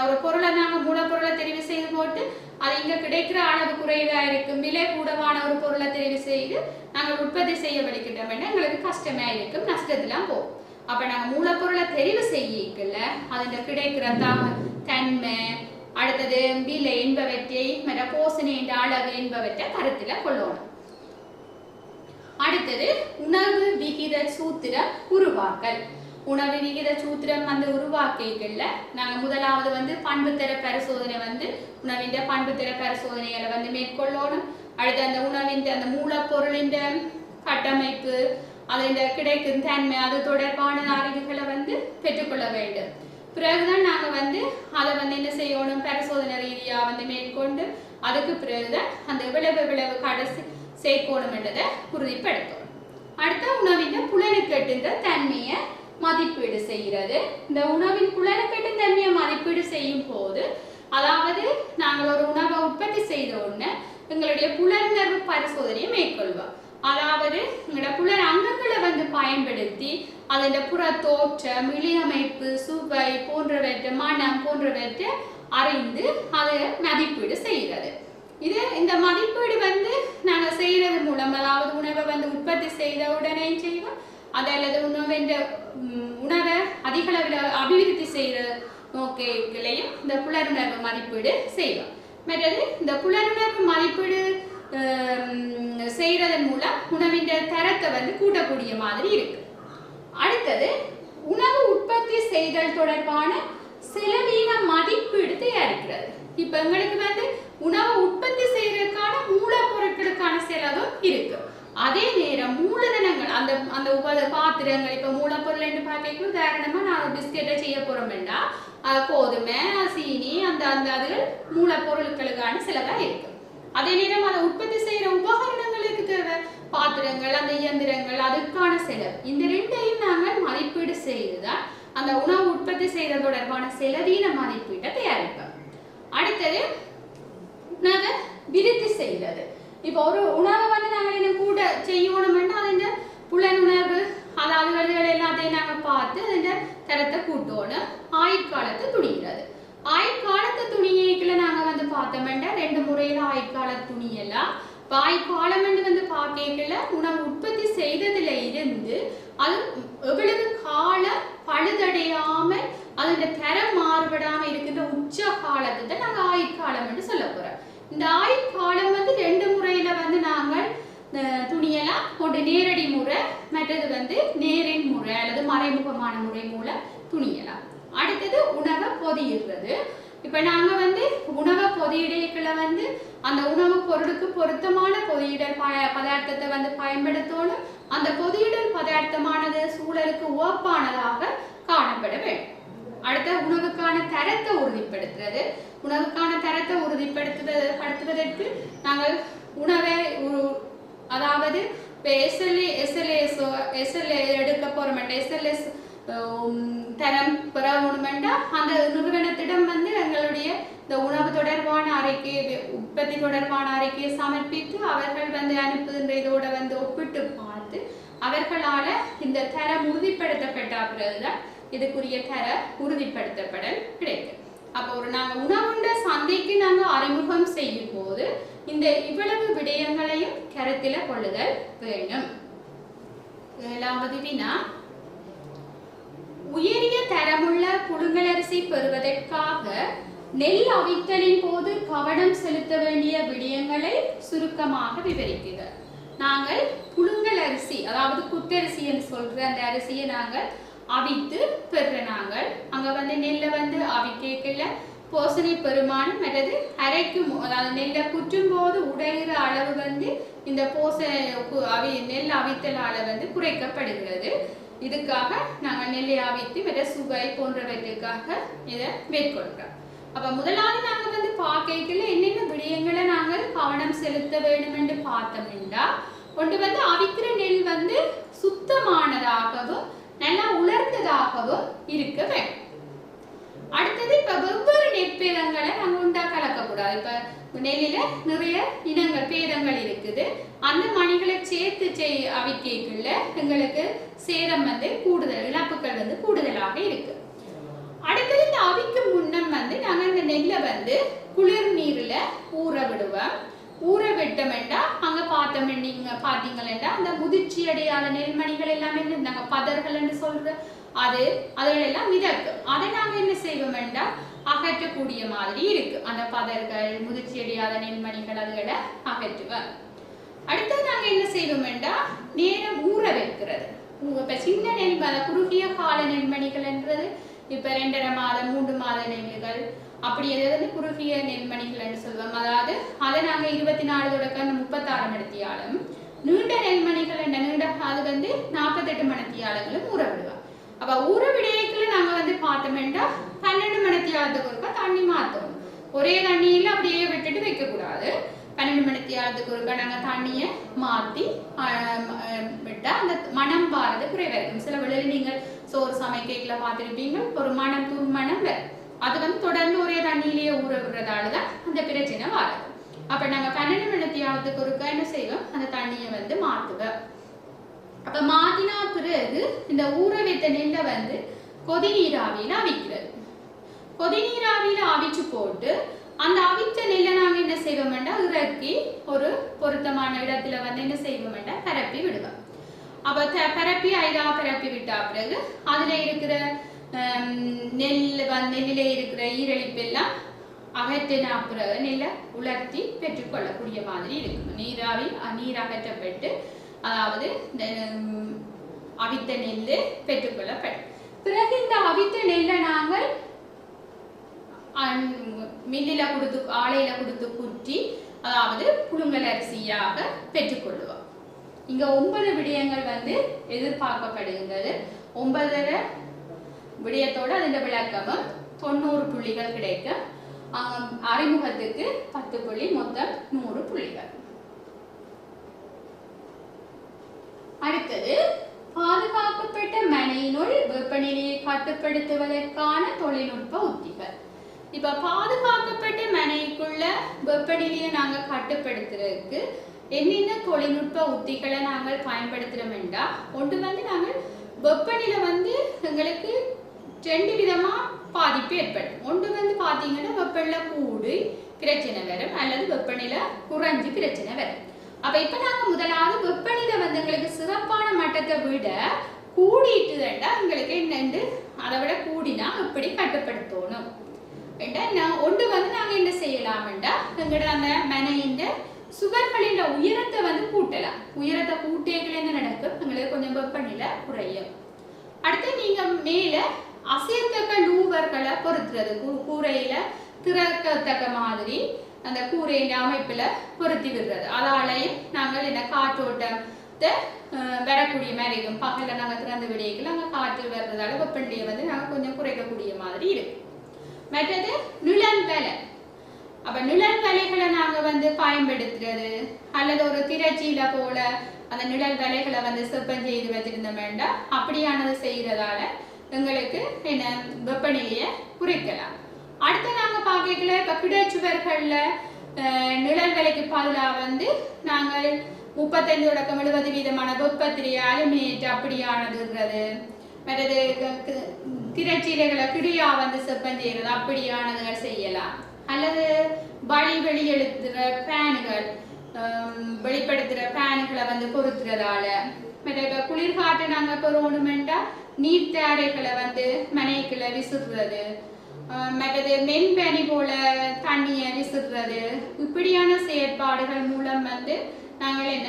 ஒரு பொருளை நாங்கள் மூலப்பொருளை தெரிவு செய்து போட்டு அது இங்க கிடைக்கிற அளவு குறைவா இருக்கும், விலை கூடவான ஒரு பொருளை தெரிவு செய்து நாங்கள் உற்பத்தி செய்ய வலிக்கின்றோம், எங்களுக்கு கஷ்டமா இருக்கும், நஷ்டத்துலாம் போகும். அப்ப நாங்கள் மூலப்பொருளை தெரிவு செய்யல அதுல கிடைக்கிற தன்மை, அடுத்தது விலை என்பவற்றை மற்ற போசனை என்ற அளவு என்பவற்றை கருத்துல கொள்ளணும். அடுத்தது உணவு விகித சூத்திரம் உருவாக்கல். உணவு விகித சூத்திரம் வந்து உருவாக்கல நாங்கள் முதலாவது வந்து பண்புத்தர பரிசோதனை வந்து உணவின் பண்புத்தர பரிசோதனைகளை வந்து மேற்கொள்ளணும். அடுத்து அந்த உணவின் அந்த மூலப்பொருளின் கட்டமைப்பு, அதோட கிடைக்கும் தன்மை, அது தொடர்பான அறிவுகளை வந்து பெற்றுக்கொள்ள வேண்டும். பிறகுதான் நாங்கள் வந்து அதை வந்து என்ன செய்யணும், பரிசோதனை ரீதியா வந்து மேற்கொண்டு அதுக்கு பிறகுதான் அந்த விளைவு கடைசி சேர்க்கணும் என்றதை உறுதிப்படுத்தணும். அடுத்த உணவின் புலனுக்கட்டுன்ற தன்மையை மதிப்பீடு செய்கிறது. இந்த உணவின் புலனுக்கட்டு தன்மையை மதிப்பீடு செய்யும் போது அதாவது நாங்கள் ஒரு உணவை உற்பத்தி செய்த உடனே எங்களுடைய புலனுணர்வு பரிசோதனையை மேற்கொள்வோம். அதாவது எங்களோட புலன் அங்கங்களை வந்து பயன்படுத்தி அதோட புற தோற்றம், இழையமைப்பு, சுவை போன்றவற்றை, மனம் போன்றவற்றை அறிந்து அதை மதிப்பீடு செய்கிறது. இந்த மதிப்பீடு வந்து நாங்கள் செய்யறது மூலம், அதாவது உணவை வந்து உற்பத்தி செய்த உடனே செய்வோம், அது அல்லது உணவை அதிக அளவில் அபிவிருத்தி செய்கிற நோக்கங்களையும் இந்த புலனுணர்வு மதிப்பீடு செய்வோம். மற்றது இந்த புலனுணர்வு மதிப்பீடு செய்யறதன் மூலம் உணவின் தரத்தை வந்து கூட்டக்கூடிய மாதிரி இருக்கு. அடுத்தது உணவு உற்பத்தி செய்தல் தொடர்பான செலவீன மதிப்பீடு தயாரிக்கிறது. இப்ப எங்களுக்கு வந்து உணவை உற்பத்தி செய்யறதுக்கான மூலப்பொருட்களுக்கான செலவும் இருக்கு. அதே நேரம் மூலதனங்கள், அந்த அந்த பாத்திரங்கள், இப்ப மூலப்பொருள் என்று பார்க்க உதாரணமா நான் பிஸ்கெட்டை செய்ய போறோம்னா கோதுமை, சீனி, அந்த அந்த அதுகள் மூலப்பொருட்களுக்கான செலவா இருக்கு. அதே நேரம் அதை உற்பத்தி செய்யற உபகரணங்களுக்கு தேவை பாத்திரங்கள், அந்த இயந்திரங்கள், அதுக்கான செலவு. இந்த ரெண்டையும் நாங்கள் மதிப்பீடு செய்துதான் அந்த உணவு உற்பத்தி செய்த தொடர்பான செலவீன மதிப்பீட்டை தயாரிப்போம். அடுத்தது உணவை விருத்தி செய்வது. இப்போ ஒரு உணவை வந்து நாங்கள் என்ன கூட செய்யணும்னா அதிന്റെ புலனுணர்வு, அதாவது அதுகள் எல்லாத்தையும் நாங்கள் பார்த்து அதிന്റെ தரத்தை கூட்டணும். ஆயுட்காலத்தை துணிகிறது. ஆயுட்காலத்தை துணியைக்குள்ள நாங்கள் வந்து பார்த்தோம்னா 2 முறையில் ஆயுட்கால துணியெல்லாம். ஆயுட்காலம் வந்து பார்க்கல உணவு உற்பத்தி செய்ததுல இருந்து அது எவ்வளவு காலம் பழுதடையாமல் அதோட தரம் மாறுபடாம இருக்கின்ற உச்ச காலத்தை தான் நாங்கள் ஆயுட்காலம் என்று சொல்ல போறோம். இந்த ஆயுட்காலம் வந்து 2 முறையில வந்து நாங்கள் துணியெல்லாம் ஒன்று நேரடி முறை, மற்றது வந்து நேரின் முறை அல்லது மறைமுகமான முறை மூலம் துணியலாம். அடுத்தது உணவை பொதியிடுறது. இப்ப நாங்க வந்து உணவை பொதியிடைக்குள்ள வந்து அந்த உணவு பொருளுக்கு பொருத்தமான பொதியிடல் பதார்த்தத்தை வந்து பயன்படுத்தணும். அந்த பொதியிடல் பதார்த்தமானது சூழலுக்கு உவப்பானதாக காணப்பட வேண்டும். அடுத்த உணவுக்கான தரத்தை உறுதிப்படுத்துறது. உணவுக்கான தரத்தை உறுதிப்படுத்துவதற்கு நாங்கள் உணவை அதாவது SLA எடுக்க போறோம், SLS தரம் பெறணும்னா அந்த நிறுவனத்திடம் வந்து எங்களுடைய இந்த உணவு தொடர்பான அறிக்கை, உற்பத்தி தொடர்பான அறிக்கையை சமர்ப்பித்து அவர்கள் வந்து அனுப்புகின்ற இதோட வந்து ஒப்பிட்டு பார்த்து அவர்களால இந்த தரம் உறுதிப்படுத்தப்பட்ட பிறகுதான் இதுக்குரிய தர உறுதிப்படுத்தப்படல் கிடைக்கும். அப்போ நாங்கள் உணவுண்ட சந்தைக்கு நாங்கள் அறிமுகம் செய்யும் போது இந்த இவ்வளவு விடயங்களையும் கருத்தில கொள்ளுதல் வேண்டும். 7வது வினா, உயரிய தரமுள்ள புழுங்கலரிசி பெறுவதற்காக நெல் அவித்தலின் போது கவனம் செலுத்த வேண்டிய விடயங்களை சுருக்கமாக விவரிக்கிறார். நாங்கள் புழுங்கல் அரிசி, அதாவது குத்தரிசி என்று சொல்ற அந்த அரிசியை நாங்கள் அவித்து பெற, நாங்கள் அங்க வந்து நெல்லை வந்து அவிக்கல போசனை பெருமானம் அல்லது அரைக்கும், அதாவது நெல்லை குற்றும் போது உடைகிற அளவு வந்து இந்த நெல் அவித்தலால வந்து குறைக்கப்படுகிறது. இதுக்காக நாங்கள் நெல்லை அவித்து மற்ற சுவை போன்றவற்றுக்காக இதை மேற்கொள்கிறோம். அப்ப முதலாவது நாங்கள் வந்து பார்க்கல என்னென்ன விடயங்களை நாங்கள் கவனம் செலுத்த வேண்டும் என்று பார்த்தோம்னா, ஒன்று வந்து அவிக்கிற நெல் வந்து சுத்தமானதாகவும் நல்லா உலர்ந்ததாகவும் இருக்க வேண்டும். அடுத்தது இப்ப வெவ்வேறு நெற்பேதங்களை நாங்கள் உண்டா கலக்கக்கூடாது. இப்ப நெல்லில நிறைய இனங்கள் பேதங்கள் இருக்குது. அந்த மணிகளை சேர்த்து அவிக்கைக்குள்ள எங்களுக்கு சேதம் வந்து கூடுதல், இழப்புகள் வந்து கூடுதலாக இருக்கு. அடுத்தது இந்த அவிக்கும் முன்னம் வந்து நாங்கள் இந்த நெல்லை வந்து குளிர் நீர்ல ஊற விடுவோம். ஊற விட்டோம்னா அங்க பாத்தீங்கன்னா அந்த முதிர்ச்சி அடையாத நெல்மணிகள் எல்லாமே நாங்க பதர்கள் என்று சொல்ற அதெல்லாம் மிதக்கும். அதை நாங்க என்ன செய்வோம்னா அகற்றக்கூடிய மாதிரி இருக்கு. அந்த பதர்கள், முதிர்ச்சி அடையாத நெல்மணிகள் அதுகளை அகற்றுவோம். அடுத்தது நாங்க என்ன செய்வோம்னா நேரம் ஊற வைக்கிறது. இப்ப சின்ன நெல் குறுகிய கால நெல்மணிகள் என்றது இப்ப 2.5 மாதம் 3 மாத நெல்லுகள், அப்படி எதாவது குறுகிய நெல்மணிகள் என்று சொல்லுவோம். அதாவது அதை நாங்க 24 தொடக்கம் 36 மணித்தியாலும், நீண்ட நெல்மணிகள் என்ற நீண்ட அது வந்து 48 மணித்தியாலங்களும் ஊற விடுவோம். அப்ப ஊற விடையக்குள்ள நாங்க வந்து பார்த்தோம்னா 12 மணித்தியாலத்துக்கு ஒருக்கா தண்ணி மாத்தணும். ஒரே தண்ணியில அப்படியே விட்டுட்டு வைக்க கூடாது. 12 மணித்தியாலத்துக்கு ஒருக்கா நாங்க தண்ணியை மாத்தி விட்டா அந்த மனம் பாரது குறைவா இருக்கும். சில வேளையில் நீங்கள் சோறு சமைக்கல பார்த்திருப்பீங்க, ஒரு மனம் துர்மணம் வரும். அது வந்து தொடர்ந்து ஒரே தண்ணியிலேயே ஊற விடுறதால தான் அந்த பிரச்சனை வராது. அப்ப நாங்க 12 மணித்தியாலத்துக்கு ஒருக்கா என்ன செய்வோம், அந்த தண்ணியை வந்து மாத்துவோம். அப்ப மாத்தினா பிறகு இந்த ஊற வைத்த நெல்லை வந்து கொதி நீராவியில அவிக்கிறது. கொதி நீராவியில அவிச்சு போட்டு அந்த அவித்த நெல்லை நாங்க என்ன செய்வோம்னா இறக்கி ஒரு பொருத்தமான இடத்துல வந்து என்ன செய்வோம்னா பரப்பி விடுவோம். அப்ப பரப்பி பரப்பி விட்டா பிறகு அதுல இருக்கிற நெல்லில இருக்கிற ஈரழிப்பு எல்லாம் அகற்றின பிறகு நெல்லை உலர்த்தி பெற்றுக்கொள்ளக்கூடிய மாதிரி இருக்கும். நீர் அகற்றப்பட்டு அதாவது அவித்த நெல் பெற்றுக்கொள்ளப்படும். பிறகு இந்த அவித்த நெல்லை நாங்கள் மில்லில கொடுத்து ஆலையில கொடுத்து குற்றி அதாவது புழுங்கல் அரிசியாக பெற்றுக்கொள்ளுவோம். இங்க 9 விடயங்கள் வந்து எதிர்பார்க்கப்படுகின்றது. 9 விடயத்தோடு அதன் விளக்கமும் 90 புள்ளிகள் கிடைக்கும். அறிமுகத்துக்கு 10 புள்ளி, மொத்தம் 100 புள்ளிகள். அடுத்தது பாதுகாக்கப்பட்ட மனையினுள் வெப்பநிலையை கட்டுப்படுத்துவதற்கான தொழில்நுட்ப உத்திகள். இப்ப பாதுகாக்கப்பட்ட மனைக்குள்ள வெப்பநிலையை நாங்க கட்டுப்படுத்துறதுக்கு என்னென்ன தொழில்நுட்ப உத்திகளை நாங்கள் பயன்படுத்துறோம்டா, ஒன்று வந்து நாங்கள் வெப்பநிலை வந்து எங்களுக்கு 2 விதமா பாதிப்பு ஏற்படும். ஒன்று வந்து பாத்தீங்கன்னா வெப்பநிலை கூடு பிரச்சனை வரும், அல்லது வெப்பநிலை குறைஞ்சு பிரச்சனை வரும். அப்ப இப்ப நாங்க முதலாவது வெப்பநிலை வந்து எங்களுக்கு சிறப்பான மட்டத்தை விட கூடிட்டுதா எங்களுக்கு என்னண்டு அதை விட கூடினா எப்படி கட்டுப்படுத்தணும். ஒன்று வந்து நாங்க என்ன செய்யலாம்டா, எங்கட அந்த மனையின் சுவர்களின் உயரத்தை வந்து கூட்டலாம். உயரத்தை கூட்டியர்கள் என்ன நடக்கும், எங்களுக்கு கொஞ்சம் வெப்பநிலை குறையும். அடுத்து நீங்க மேல அசையத்தக்க லூவர்களை பொருத்துறது, கூரையில திறக்கத்தக்க மாதிரி அந்த கூரையின் அமைப்புல பொருத்தி விடுறது. அதாலையும் நாங்கள் என்ன காற்றோட்டத்தை வரக்கூடிய மாதிரி இருக்கும். பகல நாங்க திறந்து விடையங்கள் அங்க காற்று வர்றதால வெப்பநிலையை வந்து நாங்க கொஞ்சம் குறைக்கக்கூடிய மாதிரி இருக்கு. மற்றது நிழல் வேலை. அப்ப நிழல் வேலைகளை நாங்க வந்து பயன்படுத்துறது, அல்லது ஒரு திரைச்சீல போல அந்த நிழல் வேலைகளை வந்து செப்பம் செய்து வச்சிருந்த வேண்டாம், அப்படியானது செய்யறதால எங்களுக்கு என்ன வெப்பநிலையை குறைக்கலாம். அடுத்து நாங்க பார்க்கல இப்ப கிடைச்சுவர்கள்ல நிழல் வேலைக்கு பதிலாக வந்து நாங்கள் 35-70% வெப்பத்திலேயே அலுமினேட் அப்படியானதுன்றது, மற்றது திரைச்சீலைகளை கிடியா வந்து செப்பம் செய்யறது அப்படியானதுகள் செய்யலாம். அல்லது வெளியெழுத்துற பேனுகள் வெளிப்படுத்துற பேனுகளை வந்து பொருத்துறதால, மற்ற குளிர்காற்று நாங்க பெறணுமெண்டா நீர் தேரைகளை வந்து மனைக்குள்ள விசுறது, மற்றது மென்பனி போல தண்ணியை விசுறது, இப்படியான செயற்பாடுகள் மூலம் வந்து நாங்கள் என்ன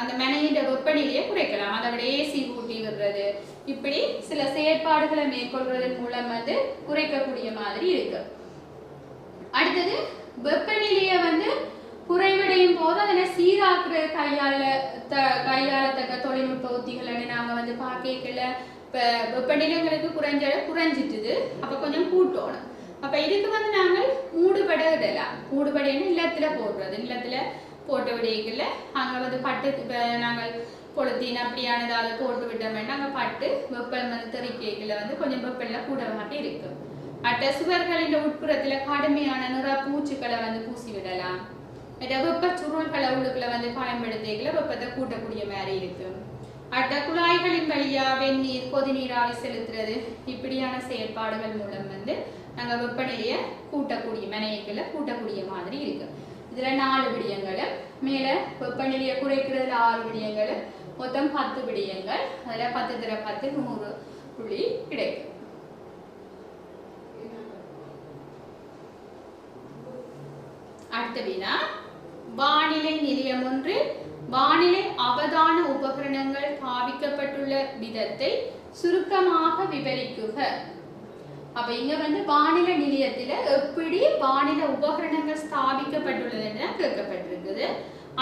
அந்த மனையின் வெப்பநிலையை குறைக்கலாம். அதை விட ஏசி ஊட்டி விடுறது, இப்படி சில செயற்பாடுகளை மேற்கொள்வதன் மூலம் வந்து குறைக்கக்கூடிய மாதிரி இருக்கு. அடுத்தது வெப்பநிலையை வந்து குறைவடையும் போது அதனை சீராக்குற கையாளத்தக்க தொழில்நுட்ப உத்திகளை நாங்க வந்து பார்க்கல. இப்ப வெப்பநிலைங்களுக்கு குறைஞ்சிட்டுது, அப்ப கொஞ்சம் கூட்டணும். அப்ப இதுக்கு வந்து நாங்கள் மூடுபட இடலாம். மூடுபடைன்னு இல்லத்துல போடுறது, இல்லத்துல போட்ட விடைகள்ல அங்க வந்து பட்டு நாங்கள் பொழுத்தின் அப்படியானது அதை போட்டு விட்டோம்னா அங்க பட்டு வெப்பம் வந்து தெறிக்கைகளை வந்து கொஞ்சம் வெப்பல்ல கூடவாக இருக்கு. மற்ற சுவர்களின் உட்புறத்துல கடுமையான நிற பூச்சிகளை வந்து பூசி விடலாம். வெப்ப சுருள்களை உள்ளுக்குள்ள வந்து பயன்படுத்திகளை வெப்பத்தை கூட்டக்கூடிய மாதிரி இருக்கு. அடுத்த குழாய்களின் வழியா வெந்நீர் கொதி நீராவி செலுத்துறது, இப்படியான செயற்பாடுகள் மூலம் வந்து நாங்க வெப்பநிலையை கூட்டக்கூடிய மனைகளை கூட்டக்கூடிய மாதிரி இருக்கு. இதுல 4 விடயங்கள், மேல வெப்பநிலையை குறைக்கிறதுல 6 விடயங்கள், மொத்தம் 10 விடயங்கள். அதுல 10 × 10 100 புள்ளி கிடைக்கும். அடுத்த வினா, வானிலை நிலையம் ஒன்றில் வானிலை அவதான உபகரணங்கள் பாவிக்கப்பட்டுள்ள விதத்தை சுருக்கமாக விவரிக்குக. அப்ப இங்க வந்து வானிலை நிலையத்துல எப்படி வானிலை உபகரணங்கள் ஸ்தாபிக்கப்பட்டுள்ளதுன்னு கேட்கப்பட்டிருக்குது.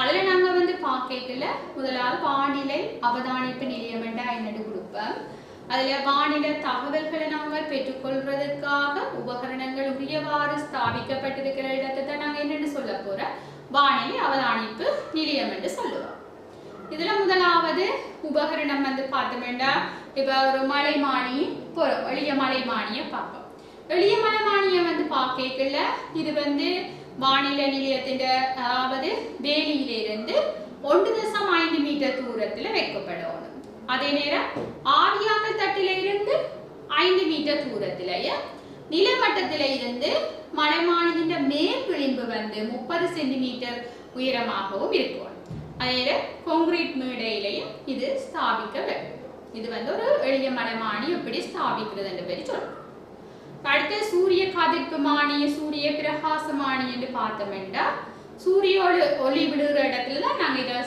அதுல நாங்க வந்து பார்க்கல முதலாவது வானிலை அவதானிப்பு நிலையம் என்னன்னு கொடுப்போம். அதுல வானிலை தகவல்களை நாங்கள் பெற்றுக்கொள்வதற்காக உபகரணங்கள் உரியவாறு ஸ்தாபிக்கப்பட்டிருக்கிற இடத்தை தான் நாங்க என்னன்னு சொல்ல போறோம், வானிலை அவதானிப்பு நிலையம் என்று சொல்லுவோம். இதுல முதலாவது உபகரணம் வந்து பார்த்தோம்னா இப்ப ஒரு மலைமானி எளிய மலைமானியை பார்ப்போம். எளிய மனமானியை வந்து பார்க்கல இது வந்து வானிலை நிலையத்தின் அதாவது வேலியிலிருந்து 1.5 மீட்டர் தூரத்தில் வைக்கப்படும். அதே நேரம் ஆவியாக்கல் தட்டில இருந்து 5 மீட்டர் தூரத்திலேயே நிலமட்டத்தில இருந்து மலைமானியின் மேல் விளிம்பு வந்து 30 சென்டிமீட்டர் உயரமாகவும் இருக்கும். அதே கான்கிரீட் மேடையிலையும் இது ஸ்தாபிக்க வேண்டும். இது வந்து ஒரு எளிய மலைமானி எப்படி ஸ்தாபிக்கிறது என்று பேர் சொல்றோம். அடுத்து சூரிய கதிர்ப்புமானி சூரிய பிரகாசமானி என்று பார்த்தோம்னா சூரியோட ஒளி விடுகிற இடத்துல தான் நாங்கள் இதை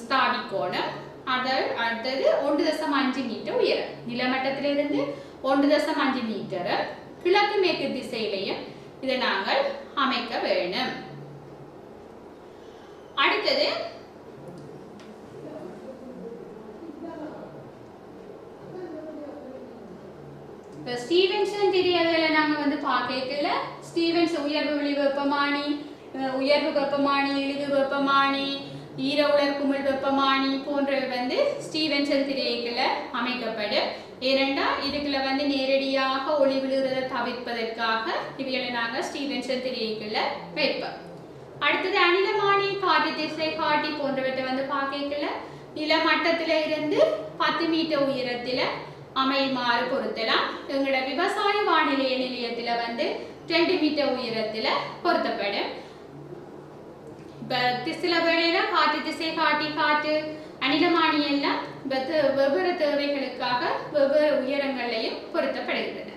ஸ்தாபிக்கணும். அடுத்தது 1.5 மீட்டர் உயரம் நிலமட்டத்திலிருந்து 1.5 மீட்டர் கிழக்கு மேற்கு திசையிலையும் இதை நாங்கள் அமைக்க வேண்டும். அடுத்தது ஸ்டீவன்சன் திரியல்களை நாங்கள் வந்து பார்க்கல ஸ்டீவன்ஸ் உயர்வு வெளி வெப்பமானி உயர்வு வெப்பமானி இழுகு வெப்பமானி ஈர உலர் குமிழ் வெப்பமானி போன்றவை வந்து ஸ்டீவன்சன் திரைகளை அமைக்கப்படும். ஏனென்றால் இதுக்குள்ள வந்து நேரடியாக ஒளி விழுகிறதை தவிர்ப்பதற்காக இவைகளை நாங்கள் ஸ்டீவன்சன் திரைகளை வைப்போம். அடுத்தது அனிலமானி காட்டு திசை காட்டி போன்றவற்றை வந்து பார்க்கல நிலமட்டத்தில இருந்து 10 மீட்டர் உயரத்தில் அமையுமாறு பொருத்தலாம். எங்களோட விவசாய வானிலை நிலையத்துல வந்து 2 மீட்டர் உயரத்துல பொருத்தப்படும். சில வேளையில காட்டு திசை காட்டி காட்டு அனிலமானி எல்லாம் வெவ்வேறு தேவைகளுக்காக வெவ்வேறு உயரங்களையும் பொருத்தப்படுகின்றன.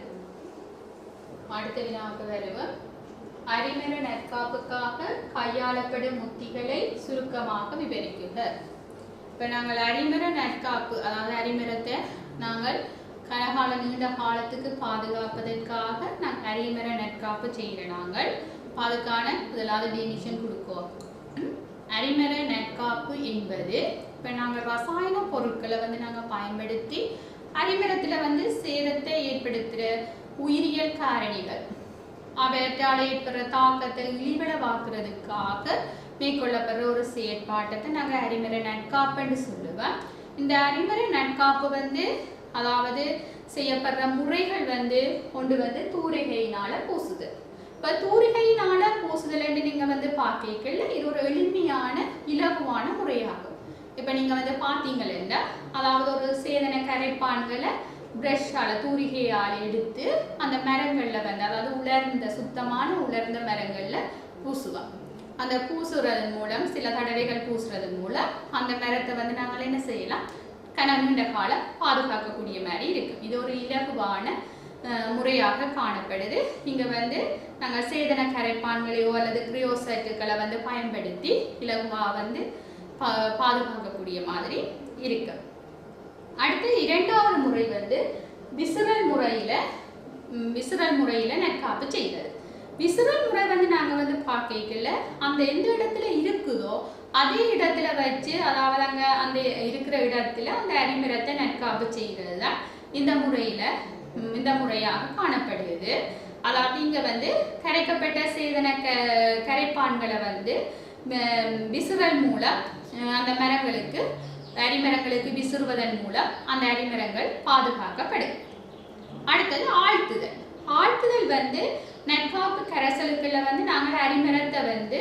அடுத்த வினாவுக்கு வருவோம். அரிமர நற்காப்புக்காக கையாளப்படும் உத்திகளை சுருக்கமாக விவரிக்குக. இப்ப நாங்கள் அரிமர நற்காப்பு அதாவது அரிமரத்தை நாங்கள் கனகால நீண்ட காலத்துக்கு பாதுகாப்பதற்காக நாங்கள் அரிமர நற்காப்பு செய்கிற நாங்கள் அதுக்கான முதலாவது டெஃபினிஷன் கொடுப்போம். அரிமர நற்காப்பு என்பது இப்போ நாங்கள் ரசாயன பொருட்களை வந்து நாங்கள் பயன்படுத்தி அரிமரத்தில் வந்து சேதத்தை ஏற்படுத்துகிற உயிரியல் காரணிகள் அவற்றால் ஏற்படுற தாக்கத்தை இழிவடவாக்குறதுக்காக மேற்கொள்ளப்படுற ஒரு செயற்பாட்டத்தை நாங்கள் அரிமர நற்காப்புன்னு சொல்லுவோம். இந்த அரிமர நற்காப்பு வந்து அதாவது செய்யப்படுற முறைகள் வந்து ஒன்று வந்து தூரிகையினால பூசுதல். இப்போ தூரிகையினால பூசுதல் என்று நீங்க வந்து பார்க்கல இது ஒரு எளிமையான இலகுவான முறையாகும். இப்போ நீங்க வந்து பார்த்தீங்கன்னா அதாவது ஒரு சேதன கரைப்பான்களை பிரஷ்ஷால தூரிகையால் எடுத்து அந்த மரங்கள்ல வந்து அதாவது உலர்ந்த சுத்தமான உலர்ந்த மரங்கள்ல பூசுவாங்க. அந்த பூசுறதன் மூலம் சில தடவைகள் பூசுறதன் மூலம் அந்த மரத்தை வந்து நாங்கள் என்ன செய்யலாம் நீண்ட காலம் பாதுகாக்கக்கூடிய மாதிரி இருக்கு. இது ஒரு இலகுவான முறையாக காணப்படுது. இங்க வந்து நாங்கள் சேதன கரைப்பான்களையோ அல்லது கிரியோசைட்டுகளை வந்து பயன்படுத்தி இலகுவா வந்து பாதுகாக்கக்கூடிய மாதிரி இருக்கு. அடுத்து இரண்டாவது முறை வந்து விசிறல் முறையில நற்காப்பு செய்கிறது. விசிறல் முறை வந்து நாங்கள் வந்து பார்க்கல அந்த எந்த இடத்துல இருக்குதோ அதே இடத்துல வச்சு அதாவது அங்கே அந்த இருக்கிற இடத்துல அந்த அரிமரத்தை நற்காப்பு செய்கிறது தான் இந்த முறையாக காணப்படுகிறது. அதாவது இங்கே வந்து கரைக்கப்பட்ட சேதன கரைப்பான்களை வந்து விசிறல் மூலம் அந்த அரிமரங்களுக்கு விசிறுவதன் மூலம் அந்த அரிமரங்கள் பாதுகாக்கப்படும். அடுத்தது ஆழ்த்துதல் வந்து நற்காப்பு கரைசலுக்குள்ள வந்து நாங்கள் அரிமரத்தை வந்து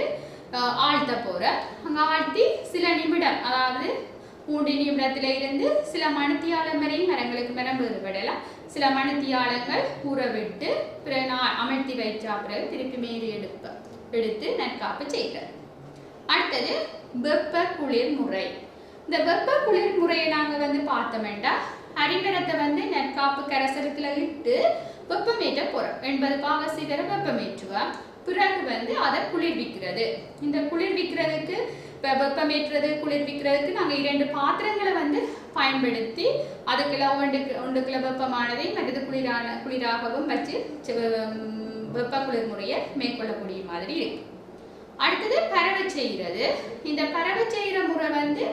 ஆழ்த்த போறோம். அங்கே ஆழ்த்தி சில நிமிடம் அதாவது 3 நிமிடத்துல இருந்து சில மணித்தியாலம் வரையும் மரங்களுக்கு மரம் வேறுபடலாம். சில மணித்தியாலங்கள் ஊற விட்டு பிறகு அமர்த்தி வைச்சா பிறகு திருப்பி மேலே எடுத்து நற்காப்பு செய்கிறது. அடுத்தது வெப்ப குளிர் முறை. இந்த வெப்ப குளிர் முறையை நாங்கள் வந்து பார்த்தோம்னா அரிமரத்தை வந்து நற்காப்பு கரைசலுக்குள்ள இட்டு வெப்பமேற்ற போறோம். 80 வரை வெப்பமேற்றுவோம். பிறகு வந்து அதை குளிர்விக்கிறது. இந்த குளிர்விக்கிறதுக்கு வெப்பமேற்றுறது குளிர்விக்கிறதுக்கு நாங்கள் 2 பாத்திரங்களை வந்து பயன்படுத்தி அதுக்குள்ள ஒன்றுக்குள்ள வெப்பமானதை மற்றது குளிராகவும் வச்சு வெப்ப குளிர் முறையை மேற்கொள்ளக்கூடிய மாதிரி இருக்கு. அடுத்தது பரவ செய்கிறது. இந்த பரவ செய்கிற முறை வந்து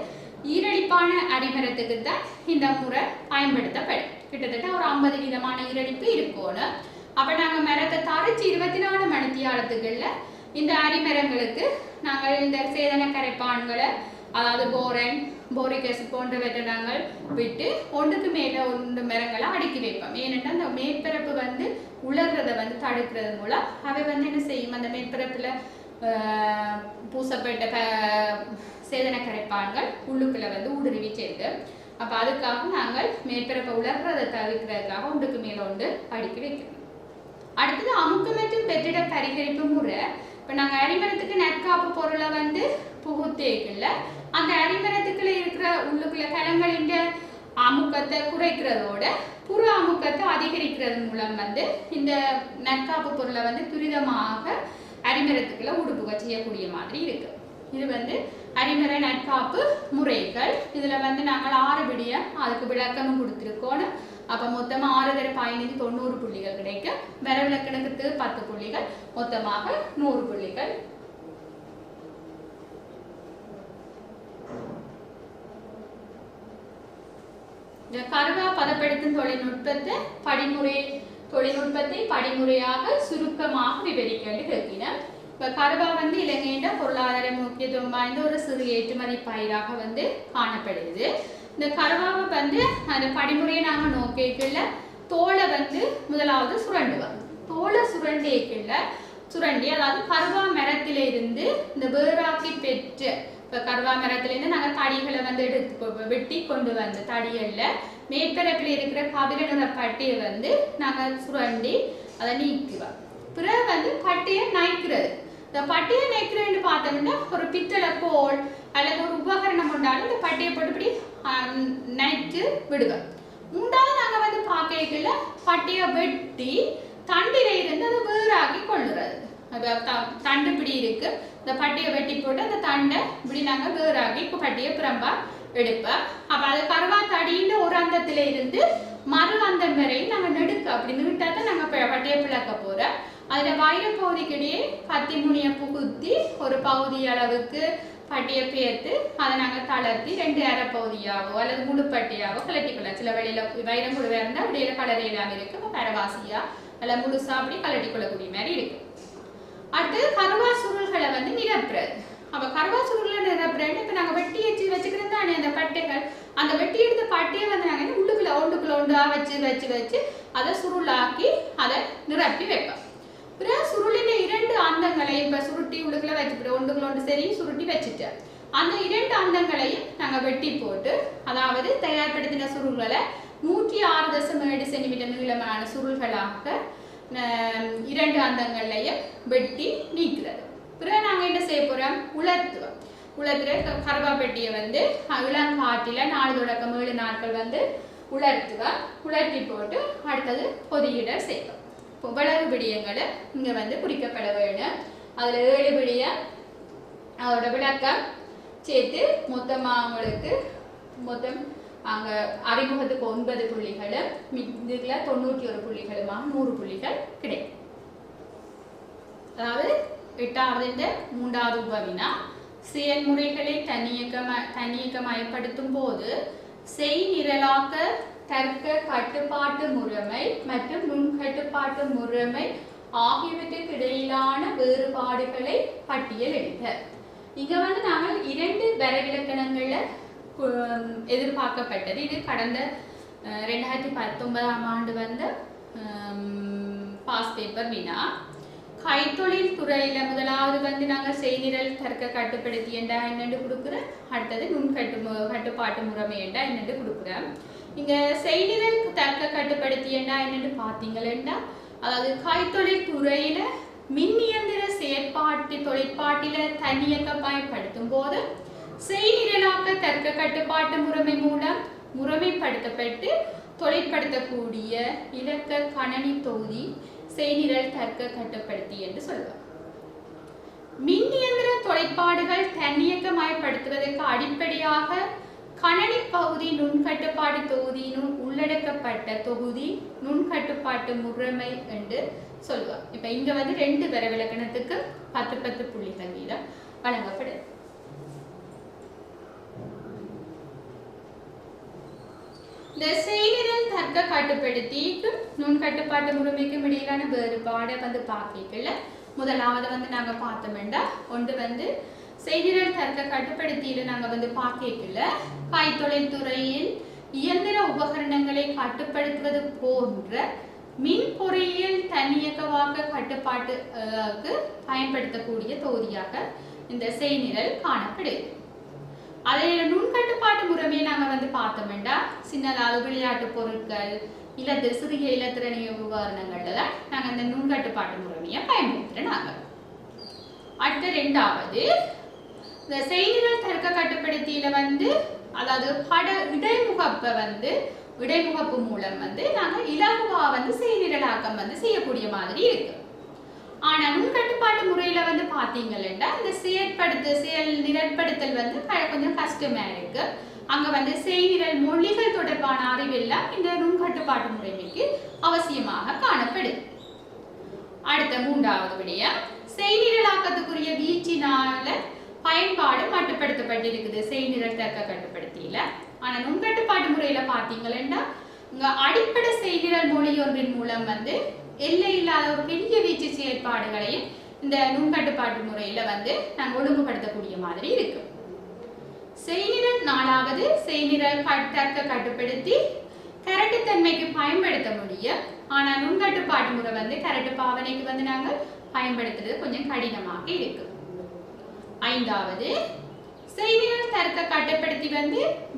ஈரடிப்பான அரிமரத்துக்கு தான் இந்த முறை பயன்படுத்தப்படும். கிட்டத்தட்ட ஒரு 50 விதமான ஈரடிப்பு இருக்கணும். அப்போ நாங்கள் மரத்தை தரைச்சி 24 மணித்தியாலத்துக்குள்ள இந்த அரிமரங்களுக்கு நாங்கள் இந்த சேதன கரைப்பான்களை அதாவது போரிக் ஆசிட் போன்றவற்றை நாங்கள் விட்டு ஒன்றுக்கு மேலே 1 மரங்களை அடுக்கி வைப்போம். ஏனென்றால் அந்த மேற்பரப்பு வந்து உலர்றதை வந்து தடுக்கிறது மூலம் அவை வந்து என்ன செய்யும், அந்த மேற்பரப்புல பூசப்பட்ட சேதன கரைப்பான்கள் உள்ளுக்குள்ள வந்து ஊடுருவி சேர்ந்து. அப்ப அதுக்காக நாங்கள் மேற்பரப்பை உலர்றதை தவிர்க்கிறதுக்காக ஒன்றுக்கு மேல ஒன்று அடுக்கி வைக்கணும். அடுத்தது அமுக்கு மற்றும் வெற்றிட பரிகரிப்பு முறை. இப்ப நாங்க அரிமரத்துக்கு நற்காப்பு பொருளை வந்து புகுத்தேக்கல, அந்த அரிமரத்துக்குள்ள இருக்கிற உள்ளுக்குள்ள கலங்களின் அமுக்கத்தை குறைக்கிறதோட புற அமுக்கத்தை அதிகரிக்கிறது மூலம் வந்து இந்த நற்காப்பு பொருளை வந்து துரிதமாக அரிமரத்துக்குள்ள உடுப்புக செய்யக்கூடிய மாதிரி இருக்கு. இது வந்து அரிமர நற்காப்பு முறைகள். இதுல வந்து நாங்கள் 6 விடியம் அதுக்கு விளக்கமும் கொடுத்துருக்கோம். அப்ப மொத்தமா 6×15 90 புள்ளிகள் கிடைக்கும். வரவிலக்கணத்துக்கு 10 புள்ளிகள், மொத்தமாக 100 புள்ளிகள். கருவா பதப்படுத்தும் தொழில்நுட்பத்தை படிமுறையாக சுருக்கமாக விவரிக்க கேட்கிறேன். இப்ப கருவா வந்து இலங்கையின் பொருளாதார முக்கியத்துவம் வாய்ந்த ஒரு சிறு ஏற்றுமதி பயிராக வந்து காணப்படுது. இந்த கருவாவை வந்து அந்த படிமுறையை நாங்க நோக்கிக்கல, தோலை வந்து முதலாவது சுரண்டுவோம். தோலை சுரண்டி அதாவது கருவா மரத்தில இருந்து இந்த வேறாக்கி பெற்று, இப்ப கருவா மரத்திலிருந்து நாங்க தடிகளை வந்து எடுத்து வெட்டி கொண்டு வந்து தடிகள்ல மேற்பரப்பில் இருக்கிற கபில நிற பட்டையை வந்து நாங்க சுரண்டி அதை நீக்குவோம். பிறகு வந்து பட்டையை நைக்கிறது. இந்த பட்டையை நைக்கிறேன்னு பார்த்தோம்னா ஒரு பித்தளை கோல் அல்லது ஒரு உபகரணம் கொண்டாலும் இந்த பட்டையை போட்டு இப்படி நைட்டு விடுவோம். மூன்றாவது நாங்க வந்து பார்க்கல பட்டையை வெட்டி தண்டில இருந்து அதை வேறாக்கி கொள்ளுறது. தண்டு இப்படி இருக்கு, இந்த பட்டையை வெட்டி போட்டு அந்த தண்டை இப்படி நாங்க வேறாக்கி பட்டையை புறம்பா எடுப்போம். அப்ப அது கருவா தடியின் ஒரு அந்தத்தில இருந்து மறு அந்தம் வரையும் நாங்க நெடுக்க அப்படி நிறுத்தாதான் நாங்க பட்டையை பிளக்க போறோம். அதுல வயிற பகுதிக்கிடையே கத்தி முனிய புகுத்தி ஒரு பகுதி அளவுக்கு பட்டியை பேர்த்து அதை நாங்க தளர்த்தி 2 அரை பகுதியாவோ அல்லது முழு பட்டியாவோ கலட்டிக்கொள்ளலாம். சில வழியில வைரம் முழுவா இருந்தா அப்படியே கலர் இல்லாம இருக்கு, பரவாசியா அல்ல முழுசா அப்படி கலட்டி கொள்ளக்கூடிய மாதிரி இருக்கு. அடுத்து கருவா சுருள்களை வந்து நிரப்புறது. அப்ப கருவா சுருள்களை நிரப்புறேன்னு இப்ப நாங்க வெட்டி வச்சுக்கிறது தானே அந்த பட்டைகள். அந்த வெட்டி எடுத்த பட்டையை வந்து நாங்க ஒன்றுக்குள்ள ஒன்றா வச்சு அதை சுருளாக்கி அதை நிரப்பி வைப்போம். பிறகு சுருளின் 2 அந்தங்களை இப்ப சுருட்டி உள்ளுக்குள்ள வச்சுட்டு ஒன்றுக்குள்ள ஒன்று சரி சுருட்டி வச்சுட்டு அந்த 2 அந்தங்களையும் நாங்க வெட்டி போட்டு, அதாவது தயார்படுத்தின சுருள்களை 106.7 சென்டிமீட்டர் நீளமான சுருள்களாக 2 அந்தங்களையும் வெட்டி நீக்கிறது. பிறகு நாங்க என்ன செய்ய போறோம், உலர்த்துற கருவா பெட்டியை வந்து இளங்காட்டில 4 தொடக்கம் 7 நாட்கள் வந்து உலர்த்தி போட்டு அடுத்தது பொதியிட செய்வோம். இவ்வளவு விடயங்களை இங்க வந்து குறிக்கப்பட வேணும். அதுல 7 விடயம் அதோட விளக்கம் சேர்த்து மொத்தமா உங்களுக்கு அங்க அறிமுகத்துக்கு 9 புள்ளிகளும் இதுல 91 புள்ளிகளுமாக 100 புள்ளிகள் கிடைக்கும். அதாவது 8வது 3வது உபவினா செயல்முறைகளை தன்னியக்கமயப்படுத்தும் போது செய்நிரலாக்க தர்க்க கட்டுப்பாட்டு முறைமை மற்றும் நுண்கட்டுப்பாட்டு முறைமை ஆகியவற்றுக்கு இடையிலான வேறுபாடுகளை பட்டியலிடுக. இங்க வந்து நாங்கள் 2 வரைவிலக்கணங்கள்ல எதிர்பார்க்கப்பட்டது. இது கடந்த 2019ஆம் ஆண்டு வந்து பாஸ் பேப்பர் வினா. கைத்தொழில் துறையில முதலாவது வந்து நாங்கள் செய்நிரல் தர்க்க கட்டுப்படுத்தி என்றா என்னென்று கொடுக்குறோம், அடுத்தது கட்டுப்பாட்டு முறைமை என்றா என்னென்று கொடுக்குறோம். இங்க செய்நிரல் தர்க்க கட்டுப்படுத்தி என்றா என்னென்று பார்த்தீங்கன்னா, அதாவது கைத்தொழில் துறையில மின்னியந்திர தொழிற்பாட்டில தன்னியக்கமயப்படுத்தும் போது செய்நிரலாக்க தர்க்க கட்டுப்பாட்டு முறைமை மூலம் முறைமைப்படுத்தப்பட்டு தொழிற்படுத்தக்கூடிய இலக்க கணனி தொகுதி செய்நிரல் தர்க்க கட்டுப்படுத்தி என்று சொல்வார். மின்னியந்திர தொழிற்பாடுகள் தன்னியக்கமயப்படுத்துவதற்கு அடிப்படையாக கணனி பகுதி நுண்கட்டுப்பாடு தொகுதியினுள் உள்ளடக்கப்பட்ட தொகுதி நுண்கட்டுப்பாட்டு முறைமை என்று சொல்லுவார். இப்ப இங்க வந்து 2 வரைவிலக்கணத்துக்கு 10 புள்ளிகள் வீதம் வழங்கப்படுது. இந்த செய்நிரல் தர்க்க கட்டுப்படுத்திக்கும் நுண்கட்டுப்பாட்டு முறைமைக்கும் இடையிலான வேறுபாடை வந்து பார்க்கல. முதலாவது வந்து நாங்க பார்த்தோம்னா, ஒன்று வந்து செய்நிரல் தர்க்க கட்டுப்படுத்தியில நாங்க வந்து பார்க்கல கைத்தொழில் துறையில் இயந்திர உபகரணங்களை கட்டுப்படுத்துவது போன்ற மின் பொறியியல் தன்னியக்கவாக்க கட்டுப்பாட்டுக்கு பயன்படுத்தக்கூடிய தொகுதியாக இந்த செய்நிரல் காணப்படுது. அதே நுண்கட்டுப்பாட்டு முறைமையை நாங்கள் பார்த்தோம்னா சின்னதாக விளையாட்டு பொருட்கள் சிறிய இலத்திறனி உபகரணங்கள்ல தான் நாங்கள் இந்த நுண்கட்டுப்பாட்டு முறைமையை பயன்படுத்துகிறோம். அடுத்த ரெண்டாவது இந்த செய்நிரல் தர்க்க கட்டுப்படுத்தியில அதாவது இடைமுகப்பு மூலம் நாங்கள் இலகுவா செய்நிரலாக்கம் செய்யக்கூடிய மாதிரி இருக்கு. ஆனா நுண்கட்டுப்பாட்டு முறையில பாத்தீங்கன்னா இந்த செயல் நிரல்படுத்தல் கொஞ்சம் கஷ்டமா இருக்கு. அங்க செய்நிரல் மொழிகள் தொடர்பான அறிவெல்லாம் இந்த நுண்கட்டுப்பாட்டு முறைமைக்கு அவசியமாக காணப்படுது. அடுத்த மூன்றாவது விடயம் செய்நிரலாக்கத்துக்குரிய வீச்சினால பயன்பாடு மட்டுப்படுத்தப்பட்டிருக்குது செய்நிரல் தர்க்க கட்டுப்படுத்தியில. ஆனா நுண்கட்டுப்பாட்டு முறையில பாத்தீங்கன்னா இங்க அடிப்படை செய்நிரல் மொழி ஒன்றின் மூலம் எல்லை இல்லாத ஒரு பெரிய வீச்சு செயற்பாடுகளையும் இந்த நுண்கட்டுப்பாட்டு முறையில நாங்கள் ஒழுங்குபடுத்தக்கூடிய மாதிரி இருக்கு. செய்நிரல் நாலாவது செய்நிரல் தர்க்க கட்டுப்படுத்தி கரட்டுத்தன்மைக்கு பயன்படுத்த முடியும். ஆனா நுண்கட்டுப்பாட்டு முறை கரட்டு பாவனைக்கு நாங்கள் பயன்படுத்துறது கொஞ்சம் கடினமாக இருக்கு. ஐந்தாவது செய்நிரல் தர்க்க கட்டுப்படுத்தி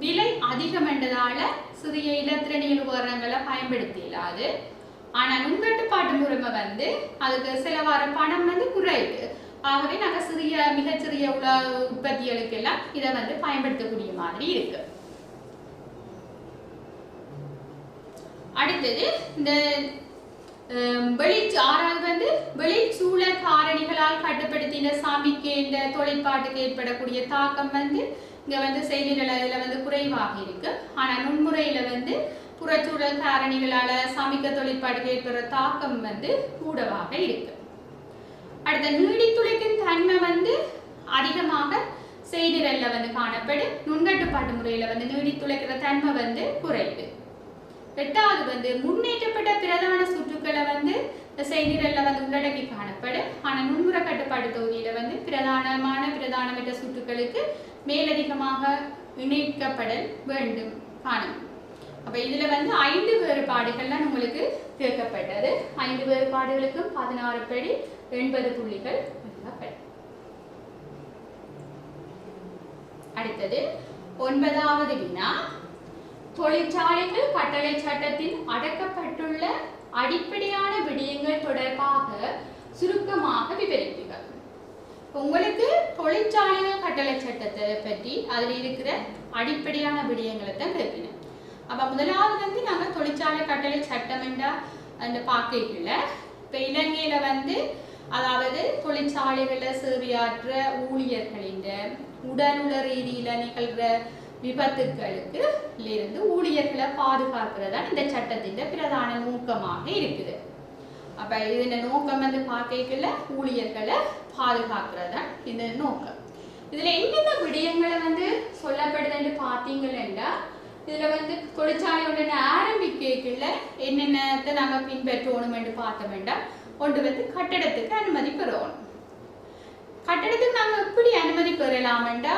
விலை அதிகம் என்றதால சிறிய இலத்திரனியல் உபகரணங்களை பயன்படுத்த இயலாது. ஆனா நுண்கட்டுப்பாட்டு முறைமை அதுக்கு செலவார பணம் குறையுது. ஆகவே நாங்கள் மிகச்சிறிய உற்பத்திகளுக்கு எல்லாம் இதை பயன்படுத்தக்கூடிய மாதிரி இருக்கு. அடுத்தது இந்த ஆறாவது வெளிச்சூழல் காரணிகளால் கட்டுப்படுத்தின சாமிக்கு இந்த தொழிற்பாட்டுக்கு ஏற்படக்கூடிய தாக்கம் இங்க செய்நிரல குறைவாக இருக்கு. ஆனா நுண்முறையில புறச்சூழல் காரணிகளால சாமிக்க தொழிற்பாட்டுக்கு ஏற்படுற தாக்கம் கூடவாக இருக்கு. அடுத்த நீடித்துழைக்கும் தன்மை அதிகமாக செய்நிரல்ல காணப்படும். நுண்கட்டுப்பாட்டு முறையில நீடித்துழைக்கிற தன்மை குறையுது. எட்டாவது முன்னேற்றப்பட்ட பிரதான சுற்றுக்களை செய்நிரல்ல உள்ளடக்கி காணப்படும். ஆனா நுண்முறை கட்டுப்பாட்டு தொகுதியில பிரதானமற்ற சுற்றுக்களுக்கு மேலதிகமாக இணைக்கப்படல் வேண்டும் காணும். அப்ப இதுல 5 வேறுபாடுகள்லாம் உங்களுக்கு கேட்கப்பட்டது. 5 வேறுபாடுகளுக்கும் 16 படி 80 புள்ளிகள் வழங்கப்படும். அடுத்தது 9வது வினா தொழிற்சாலைகள் கட்டளை சட்டத்தில் அடக்கப்பட்டுள்ள அடிப்படையான விடயங்கள் தொடர்பாக சுருக்கமாக விவரிப்புகள். உங்களுக்கு தொழிற்சாலைகள் கட்டளை சட்டத்தை பற்றி அதில் இருக்கிற அடிப்படையான விடயங்களை தான் கேட்கணும். அப்ப முதலாவது நாங்கள் தொழிற்சாலை கட்டளை சட்டம் என்றா அந்த பார்க்கல. இப்ப இலங்கையில அதாவது தொழிற்சாலைகள்ல சேவையாற்ற ஊழியர்களின் உடலுள்ள ரீதியில நிகழ்ற விபத்துக்களுக்கு இருந்து ஊழியர்களை பாதுகாக்கிறதா இந்த சட்டத்தின் பிரதான நோக்கமாக இருக்குது. அப்ப இதன் நோக்கம் பார்க்கல ஊழியர்களை பாதுகாக்கிறதா இந்த நோக்கம். இதுல என்னென்ன விடயங்களை சொல்லப்படுதுன்னு பார்த்தீங்கன்னா இதுல தொழிற்சாலையுடன் ஆரம்பிக்கல என்னென்னத்தை நாங்க பின்பற்றணும் என்று பார்த்தோம்னா ஒன்று கட்டடத்துக்கு அனுமதி பெறணும். கட்டடத்துக்கு நாங்கள் எப்படி அனுமதி பெறலாம்டா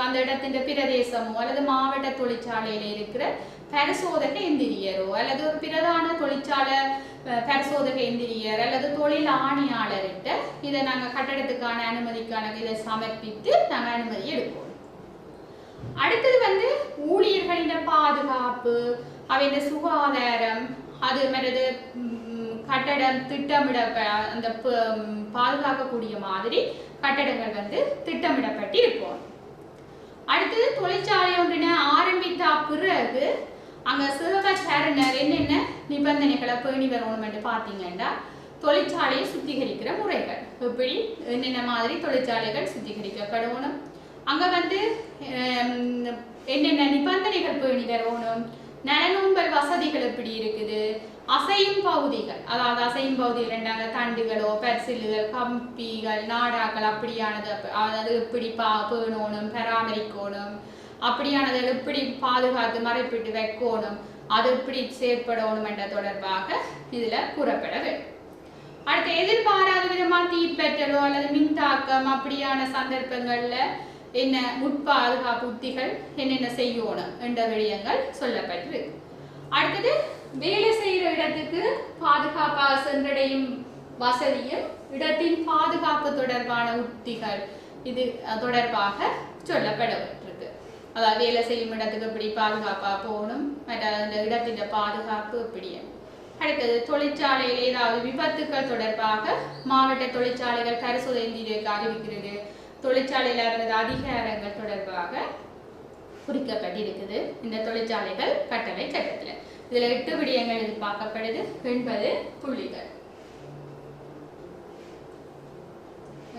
அந்த இடத்தின் பிரதேசமோ அல்லது மாவட்ட தொழிற்சாலையில இருக்கிற பரிசோதக எந்திரியரோ அல்லது ஒரு பிரதான தொழிற்சாலை பரிசோதக எந்திரியர் அல்லது தொழில் ஆணையாளர்கிட்ட இதை நாங்கள் கட்டடத்துக்கான அனுமதிக்கான இதை சமர்ப்பித்து நாங்கள் அனுமதி எடுப்போம். அடுத்தது ஊழியர்களின் பாதுகாப்பு அவையின் சுகாதாரம் அது மாதிரி கட்டடம் திட்டமிட அந்த பாதுகாக்கக்கூடிய மாதிரி கட்டடங்கள் திட்டமிடப்பட்டு இருக்கும். அடுத்தது தொழிற்சாலை ஒன்றினை ஆரம்பித்த பிறகு அங்க சேவகச்சாரனர் என்னென்ன நிபந்தனைகளை பேணி வரணும் என்று பார்த்தீங்கன்னா தொழிற்சாலையை சுத்திகரிக்கிற முறைகள் எப்படி என்னென்ன மாதிரி தொழிற்சாலைகள் சுத்திகரிக்கப்படணும், அங்க என்னென்ன நிபந்தனைகள் பேணி வரணும், நலனும்பல் வசதிகள் எப்படி இருக்குது, அசையும் பகுதிகள் அதாவது அசையும் பகுதிகள் தண்டுகளோ பெர்சில்கள் கம்பிகள் நாடாக்கள் அப்படியானது அதாவது எப்படி பேணணும் பராமரிக்கணும், அப்படியானது எப்படி பாதுகாத்து மறைப்பிட்டு வைக்கணும், அது எப்படி செயற்படணும் என்ற தொடர்பாக இதுல கூறப்பட வேண்டும். அடுத்து எதிர்பாராத விதமா தீப்பற்றலோ அல்லது மின்தாக்கம் அப்படியான சந்தர்ப்பங்கள்ல என்ன முற்பாதுகாப்பு உத்திகள் என்னென்ன செய்யணும் என்ற விடயங்கள் சொல்லப்பட்டிருக்கு. அடுத்தது வேலை செய்கிற இடத்துக்கு பாதுகாப்பாக சென்றடையும் வசதியும் இடத்தின் பாதுகாப்பு தொடர்பான உத்திகள் இது தொடர்பாக சொல்லப்படப்பட்டிருக்கு. அதாவது வேலை செய்யும் இடத்துக்கு எப்படி பாதுகாப்பாக போகணும், மற்ற அந்த இடத்தின் பாதுகாப்பு எப்படி. அடுத்தது தொழிற்சாலையில் ஏதாவது விபத்துக்கள் தொடர்பாக மாவட்ட தொழிற்சாலைகள் பரிசோதனைக்கு அறிவிக்கிறது. தொழிற்சாலையில் இருந்த அதிகாரங்கள் தொடர்பாக குறிக்கப்பட்டிருக்குது இந்த தொழிற்சாலைகள் கட்டளை சட்டத்தில். இதில் 8 விடயங்கள் எதிர்பார்க்கப்படுது, 80 புள்ளிகள்.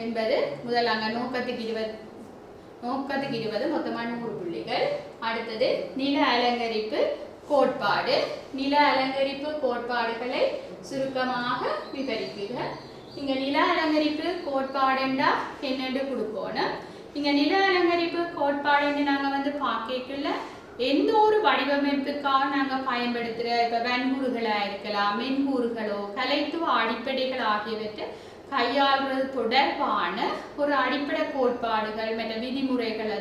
80 முதல் அங்க நோக்கத்துக்கு 20 மொத்தமா 100 புள்ளிகள். அடுத்தது நில அலங்கரிப்பு கோட்பாடு. நில அலங்கரிப்பு கோட்பாடுகளை சுருக்கமாக விவரிக்குக. இங்க நில அலங்கரிப்பு கோட்பாடுண்டா என்னென்று கொடுக்கணும். இங்க நில அலங்கரிப்பு கோட்பாடுன்னு நாங்க பார்க்கல எந்த ஒரு வடிவமைப்புக்காக நாங்க பயன்படுத்துற இப்ப வன்கூறுகளா இருக்கலாம், மென்கூறுகளோ கலைத்துவ அடிப்படைகள் ஆகியவற்றை கையாள்றது தொடர்பான ஒரு அடிப்படை கோட்பாடுகள் மற்ற விதிமுறைகளை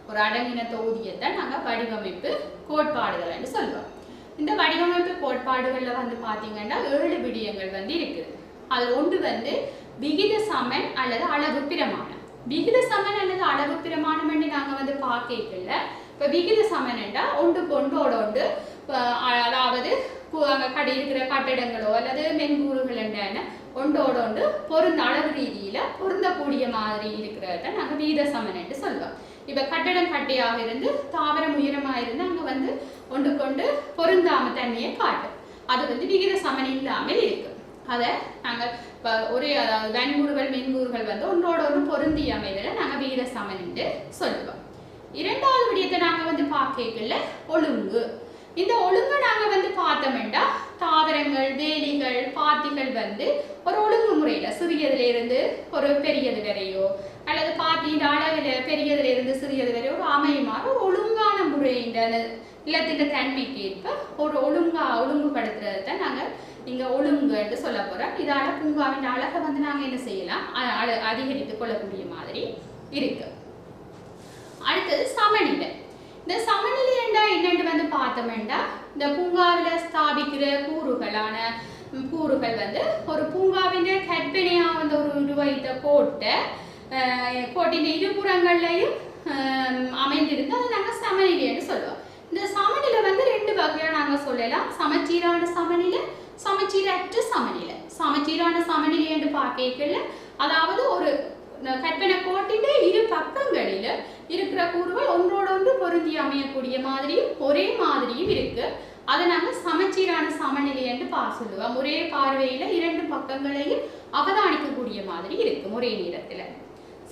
ஒரு அடங்கின தொகுதியை நாங்க வடிவமைப்பு கோட்பாடுகள் என்று சொல்றோம். இந்த வடிவமைப்பு கோட்பாடுகள்ல பாத்தீங்கன்னா 7 விடயங்கள் இருக்குது. அது ஒன்று விகித சமன் அல்லது அளவு பிரமாணம். விகித சமன் அல்லது அளவு பிரமாணம் என்று நாங்க பார்க்கல. இப்ப விகித சமன் என்றா ஒன்றுக்கு ஒன்றோடு அதாவது அங்க இருக்கிற கட்டிடங்களோ அல்லது மென்கூறுகள் என்ன ஒன்றோடு ஒன்று பொருந்த அளவு ரீதியில பொருந்தக்கூடிய மாதிரி இருக்கிறத நாங்க விகித சமன் என்று சொல்றோம். இப்ப கட்டடம் கட்டையாக இருந்து தாவரம் உயரமா இருந்து அங்க ஒன்றுக்கு ஒன்று பொருந்தாம தன்மையை காட்டும். அது விகித சமன் இல்லாமல் இருக்கு. அதை நாங்கள் ஒரே அதாவது வன்கூறுகள் மென்கூறுகள் ஒன்றோட ஒன்று பொருந்தி அமைதலை நாங்கள் விகித சமன் என்று சொல்லுவோம். இரண்டாவது விடயத்தை நாங்க பார்க்கல ஒழுங்கு. இந்த ஒழுங்கை நாங்க பார்த்தோம்னா தாவரங்கள் வேலிகள் பாத்திகள் ஒரு ஒழுங்கு முறையில சிறியதுல இருந்து ஒரு பெரியது வரையோ அல்லது பாத்தியின் அளவுல பெரியதுல இருந்து சிறியது வரையோ ஒரு அமையுமாறு ஒரு ஒழுங்கான முறையின் இல்லத்தின் தன்மைக்கு ஏற்ப ஒரு ஒழுங்குபடுத்துறதை நாங்க இங்க ஒழுங்கு என்று சொல்ல போறோம். இதால பூங்காவின் அழகை நாங்க என்ன செய்யலாம், அதிகரித்துக் கொள்ளக்கூடிய மாதிரி இருக்கு. அடுத்தது சமநிலை. இந்த சமநிலை என்னென்று பார்த்தோம்னா இந்த பூங்காவில் ஸ்தாபிக்கிற கூறுகள் ஒரு பூங்காவின் கற்பனையா ஒரு உருவகித்த கோட்டின் இருபுறங்கள்லையும் அமைந்திருந்து அதை நாங்கள் சமநிலை என்று சொல்லுவோம். இந்த சமநிலை 2 வகையா நாங்க சொல்லலாம். சமச்சீரான சமநிலை, சமச்சீரற்ற சமநிலை. சமச்சீரான சமநிலை என்று பார்க்கல அதாவது ஒரு கற்பனை கோட்டின் இரு பக்கங்களில இருக்கிற கூறுகள் ஒன்றோடு ஒன்று பொருந்தி அமையக்கூடிய மாதிரியும் ஒரே மாதிரியும் இருக்கு. அதை நாங்க சமச்சீரான சமநிலை என்று சொல்லுவோம். ஒரே பார்வையில 2 பக்கங்களையும் அவதானிக்கக்கூடிய மாதிரி இருக்கும் ஒரே நேரத்துல.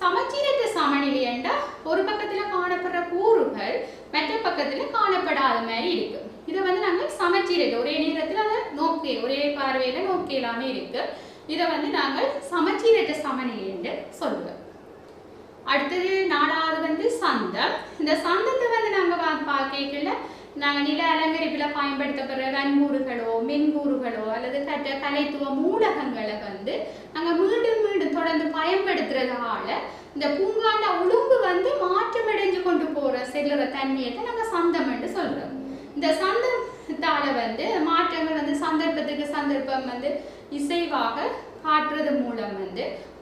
சமச்சீரற்ற சமநிலை என்றா ஒரு பக்கத்துல காணப்படுற கூறுகள் மற்ற பக்கத்துல காணப்படாத மாதிரி இருக்கு. இதை நாங்க சமச்சீரற்ற ஒரே நேரத்துல அதை ஒரே பார்வையில நோக்கலாமே இருக்கு. இதை நாங்கள் சமச்சீரற்ற சமநிலை என்று சொல்லுவோம். அடுத்தது 4வது சந்தம். இந்த சந்தத்தை நாங்க பார்க்கல நாங்க நில அலங்கரிப்புல பயன்படுத்தப்படுற வன்கூறுகளோ மென்கூறுகளோ அல்லது கலைத்துவ மூலகங்களை நாங்க மீண்டும் தொடர்ந்து பயன்படுத்துறதால இந்த பூங்காண்ட ஒழுங்கு மாற்றமடைஞ்சு கொண்டு போற செல்லுற தன்மையை நாங்க சந்தம் என்று சொல்றோம். இந்த சந்தத்தால மாற்றங்கள் சந்தர்ப்பத்துக்கு சந்தர்ப்பம் இசைவாக காட்டுறது மூலம்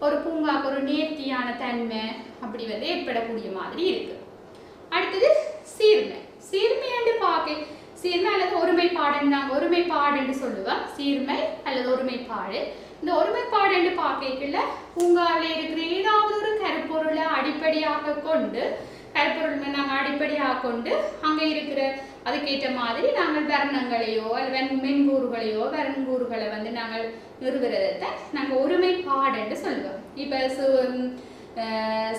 ஒரு பூங்காக்கு ஒரு நேர்த்தியான தன்மை அப்படி ஏற்படக்கூடிய மாதிரி இருக்கு. அடுத்தது சீர்மை. சீர்மை என்று சீர்மை அல்லது ஒருமைப்பாடு நாங்கள் ஒருமைப்பாடு என்று சொல்லுவோம். சீர்மை அல்லது ஒருமைப்பாடு. இந்த ஒருமைப்பாடு என்று பார்க்கல பூங்காவில் இருக்கிற ஏதாவது ஒரு கருப்பொருளை அடிப்படையாக கொண்டு அங்க இருக்கிற அதுக்கேற்ற மாதிரி நாங்கள் வர்ணங்களையோ அல்லது மென்கூறுகளையோ வர்ணங்கூறுகளை நாங்கள் நிறுவுறதை நாங்கள் ஒருமைப்பாடு என்று சொல்லுவோம். இப்ப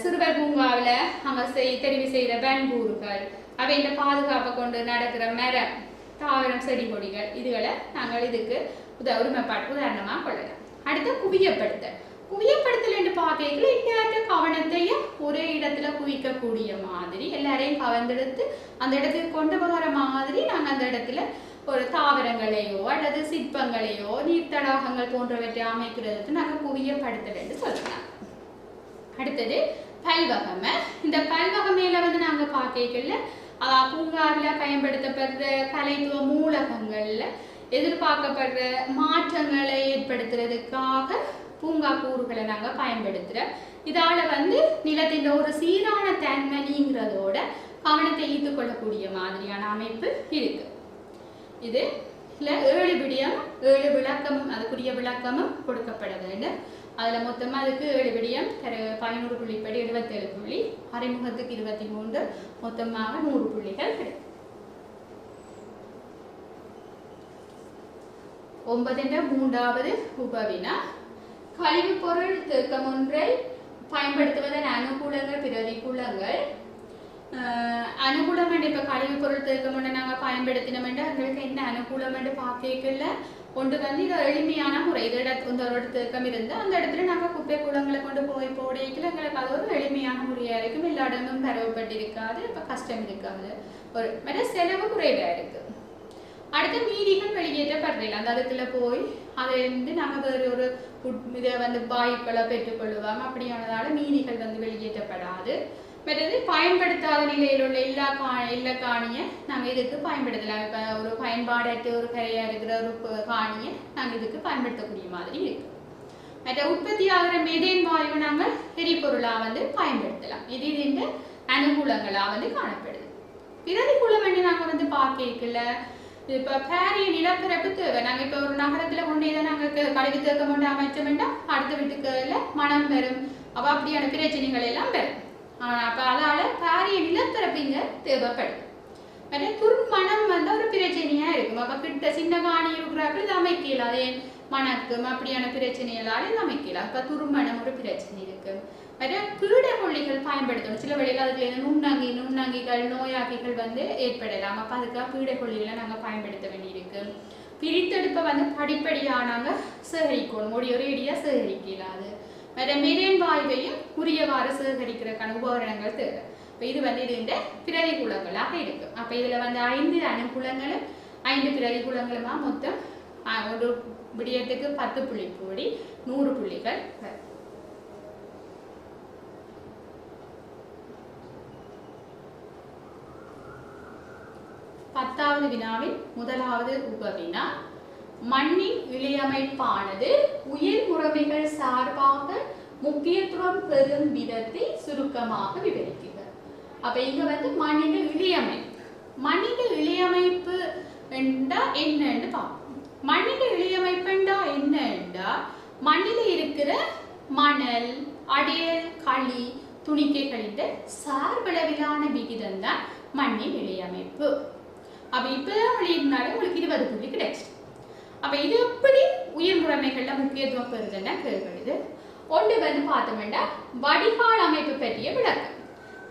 சிறுவர் பூங்காவில் அங்க தெரிவு செய்கிற வன்கூறுகள் அவை இந்த பாதுகாப்பை கொண்டு நடக்கிற மரம் தாவரம் செடி கொடிகள் இதுகளை நாங்கள் இதுக்கு ஒருமைப்பாடு உதாரணமாக கொள்ளலாம். அடுத்து குவியப்படுத்தல் என்று பார்க்கல எல்லாற்ற கவனத்தையும் ஒரே இடத்துல குவிக்கக்கூடிய மாதிரி எல்லாரையும் கவர்ந்தெடுத்து அந்த இடத்துக்கு கொண்டு வர மாதிரி நாங்கள் அந்த இடத்துல ஒரு தாவரங்களையோ அல்லது சிற்பங்களையோ நீர்த்தடாகங்கள் போன்றவற்றை அமைக்கிறதுக்கு நாங்கள் குவியப்படுத்தல் என்று சொல்லலாம். அடுத்தது பல்வகமை. இந்த பல்வகமையில நாங்கள் பார்க்கல பூங்காவில் பயன்படுத்தப்படுற கலைத்துவ மூலகங்கள்ல எதிர்பார்க்கப்படுற மாற்றங்களை ஏற்படுத்துறதுக்காக பூங்கா கூறுகளை நாங்கள் பயன்படுத்துகிறோம். இதால் வந்து நிலத்தின் ஒரு சீரான தன்மைங்கிறதோட கவனத்தை ஈர்த்து கொள்ளக்கூடிய மாதிரியான அமைப்பு இருக்கு. இது இல்லை 7 விடயம் 7 விளக்கமும் அதுக்குரிய விளக்கமும் கொடுக்கப்பட வேண்டும். அதில் மொத்தமாக அதுக்கு 7 விடயம் 11 புள்ளிப்படி 77 புள்ளி, அறிமுகத்துக்கு 23, மொத்தமாக 100 புள்ளிகள் கிடைக்கும். 9 மூன்றாவது உபவினா கழிவுப் பொருள் தேக்கம் ஒன்றை பயன்படுத்துவதன் அனுகூலங்கள் பிரதிகூலங்கள். அனுகூலம் இப்போ கழிவுப் பொருள் தேக்கம் ஒன்றை நாங்கள் பயன்படுத்தினோம் எங்களுக்கு என்ன அனுகூலம் பார்க்கல. ஒன்று வந்து இது எளிமையான முறை. இது ஒரு தேக்கம் இருந்து அந்த இடத்துல நாங்கள் குப்பை கூலங்களை கொண்டு போய் போடையில எங்களுக்கு அது ஒரு எளிமையான முறையாக இருக்கும். எல்லா இடமும் பரவப்பட்டிருக்காது, இப்போ கஷ்டம் இருக்காது, ஒரு மாதிரி செலவு குறைவாக இருக்கு. அடுத்து மீதிகள் வெளியேற்றப்படுறீங்க அந்த இடத்துல போய் அதை வந்து நாங்கள் வேறு ஒரு இதை வந்து வாயுக்களை பெற்றுக்கொள்ளுவாங்க. அப்படியானதால மீதிகள் வந்து வெளியேற்றப்படாது. மற்றது பயன்படுத்தாத நிலையில் உள்ள எல்லா காணியை நாங்கள் இதுக்கு பயன்படுத்தலாம். இப்போ ஒரு பயன்பாடற்ற ஒரு கரையாக இருக்கிற ஒரு காணியை நாங்கள் இதுக்கு பயன்படுத்தக்கூடிய மாதிரி இருக்கு. மற்ற உற்பத்தி ஆகிற மெதேன் வாயுவை நாங்கள் எரிபொருளாக வந்து பயன்படுத்தலாம். இது இந்த அனுகூலங்களாக வந்து காணப்படுது. பிரதிகூலம் வந்து நாங்கள் வந்து பார்க்கல. இப்போ பாரிய நிலப்பரப்பு தேவை. நாங்கள் இப்போ ஒரு நகரத்தில் கொண்டே தான் நாங்கள் கழிவு தேக்கம் கொண்டு அமைச்சோம்னா அடுத்த வீட்டுக்குள்ள மனம் வரும். அப்போ அப்படியான பிரச்சனைகள் எல்லாம் வரும். அப்போ அதால் பாரிய நிலப்பரப்பு இங்கே தேவைப்படுது. மற்ற துர்மணம் வந்து ஒரு பிரச்சனையாக இருக்கும். அப்போ கிட்ட சின்ன காணி இருக்கிறார்கள் இது அமைக்கல, அதே மணக்கும் அப்படியான பிரச்சனைகளால் இது அமைக்கல. அப்போ துர்மணம் ஒரு பிரச்சனை இருக்கு. மற்ற பீடக்கொல்லிகள் பயன்படுத்தணும். சில வழியில் அதுக்கு நுண்ணங்கிகள் நோயாக்கிகள் வந்து ஏற்படலாம். அப்போ அதுக்காக பீடக்கொல்லிகளை நாங்கள் பயன்படுத்த வேண்டியிருக்கு. பிரித்தெடுப்பை வந்து படிப்படியாக நாங்கள் சேகரிக்கணும். ஒரேடியாக சேகரிக்கலாது. மற்ற மெதேன் வாயுவையும் உரியவாறு சேகரிக்கிறதுக்கான உபகரணங்கள் தேவை. இப்போ இது வந்து இது இந்த பிரதிகூலங்களாக இருக்கு. அப்போ இதில் வந்து 5 அனுகூலங்களும் 5 பிரதிகூலங்களுமா மொத்தம் ஒரு விடயத்துக்கு 10 புள்ளி கூடி 100 புள்ளிகள். 10வது வினாவின் முதலாவது உபவினா மண்ணின் இழையமைப்பானது உயிர் முறைமைகள் சார்பாக முக்கியத்துவம் பெறும் விதத்தை சுருக்கமாக விவரிக்கிறது. அப்ப இங்க வந்து மண்ணின் இழையமைப்பு என்றா என்னன்னு பார்ப்போம். மண்ணின் இழையமைப்பு என்றா என்னன்னா மண்ணில இருக்கிற மணல், அடையல், களி, துணிக்கைகளின் சார்பளவிலான விகிதம் தான் மண்ணின் இழையமைப்பு. அப்ப இப்பதான் வெளியினாலும் உங்களுக்கு 20 புள்ளி கிடைச்சு. அப்ப இது எப்படி உயிர் முறைமைகள்ல முக்கியத்துவம் பெறுதுன்னா கேள்வி. ஒன்று வந்து பார்த்தோம்னா வடிகால் அமைப்பு பற்றிய விளக்கம்.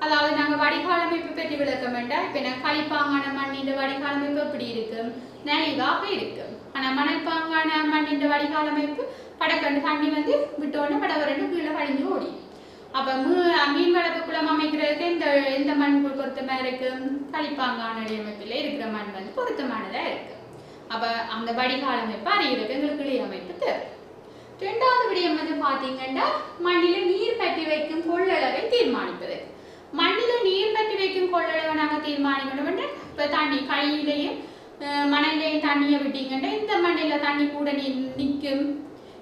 அதாவது நாங்கள் வடிகால் அமைப்பு பற்றி விளக்கம் வேண்டாம். இப்போ நான் களிப்பாங்கான மண்ணின் வடிகால் அமைப்பு எப்படி இருக்கு, நலிவாக இருக்கு. ஆனால் மணற்பாங்கான மண்ணின் வடிகால் அமைப்பு படக்கண்டு தண்ணி வந்து விட்டோன்னு படவரண்டு கீழே வழிஞ்சு ஓடி. அப்போ மீன் வளர்ப்பு குளம் அமைக்கிறதுக்கு எந்த மண் பொருத்தமாக இருக்கு, களிப்பாங்கான அமைப்பில் இருக்கிற மண் வந்து பொருத்தமானதாக இருக்கு. அப்போ அந்த வடிகால் அமைப்பு அறிகிறதுக்கு எங்களுக்கு இழை அமைப்பு தேவை. 2வது விடயம் வந்து பார்த்தீங்கன்னா மண்ணில நீர் பற்றி வைக்கும் கொள்ளளவை தீர்மானிப்பது. மண்ணில நீர் பற்றி வைக்கும் கொள்ளளவை நாங்கள் தீர்மானிக்கணும். இப்போ தண்ணி களியிலையும் மணலையும் தண்ணியை விட்டீங்கன்னா இந்த மண்ணில தண்ணி கூட நிற்கும்.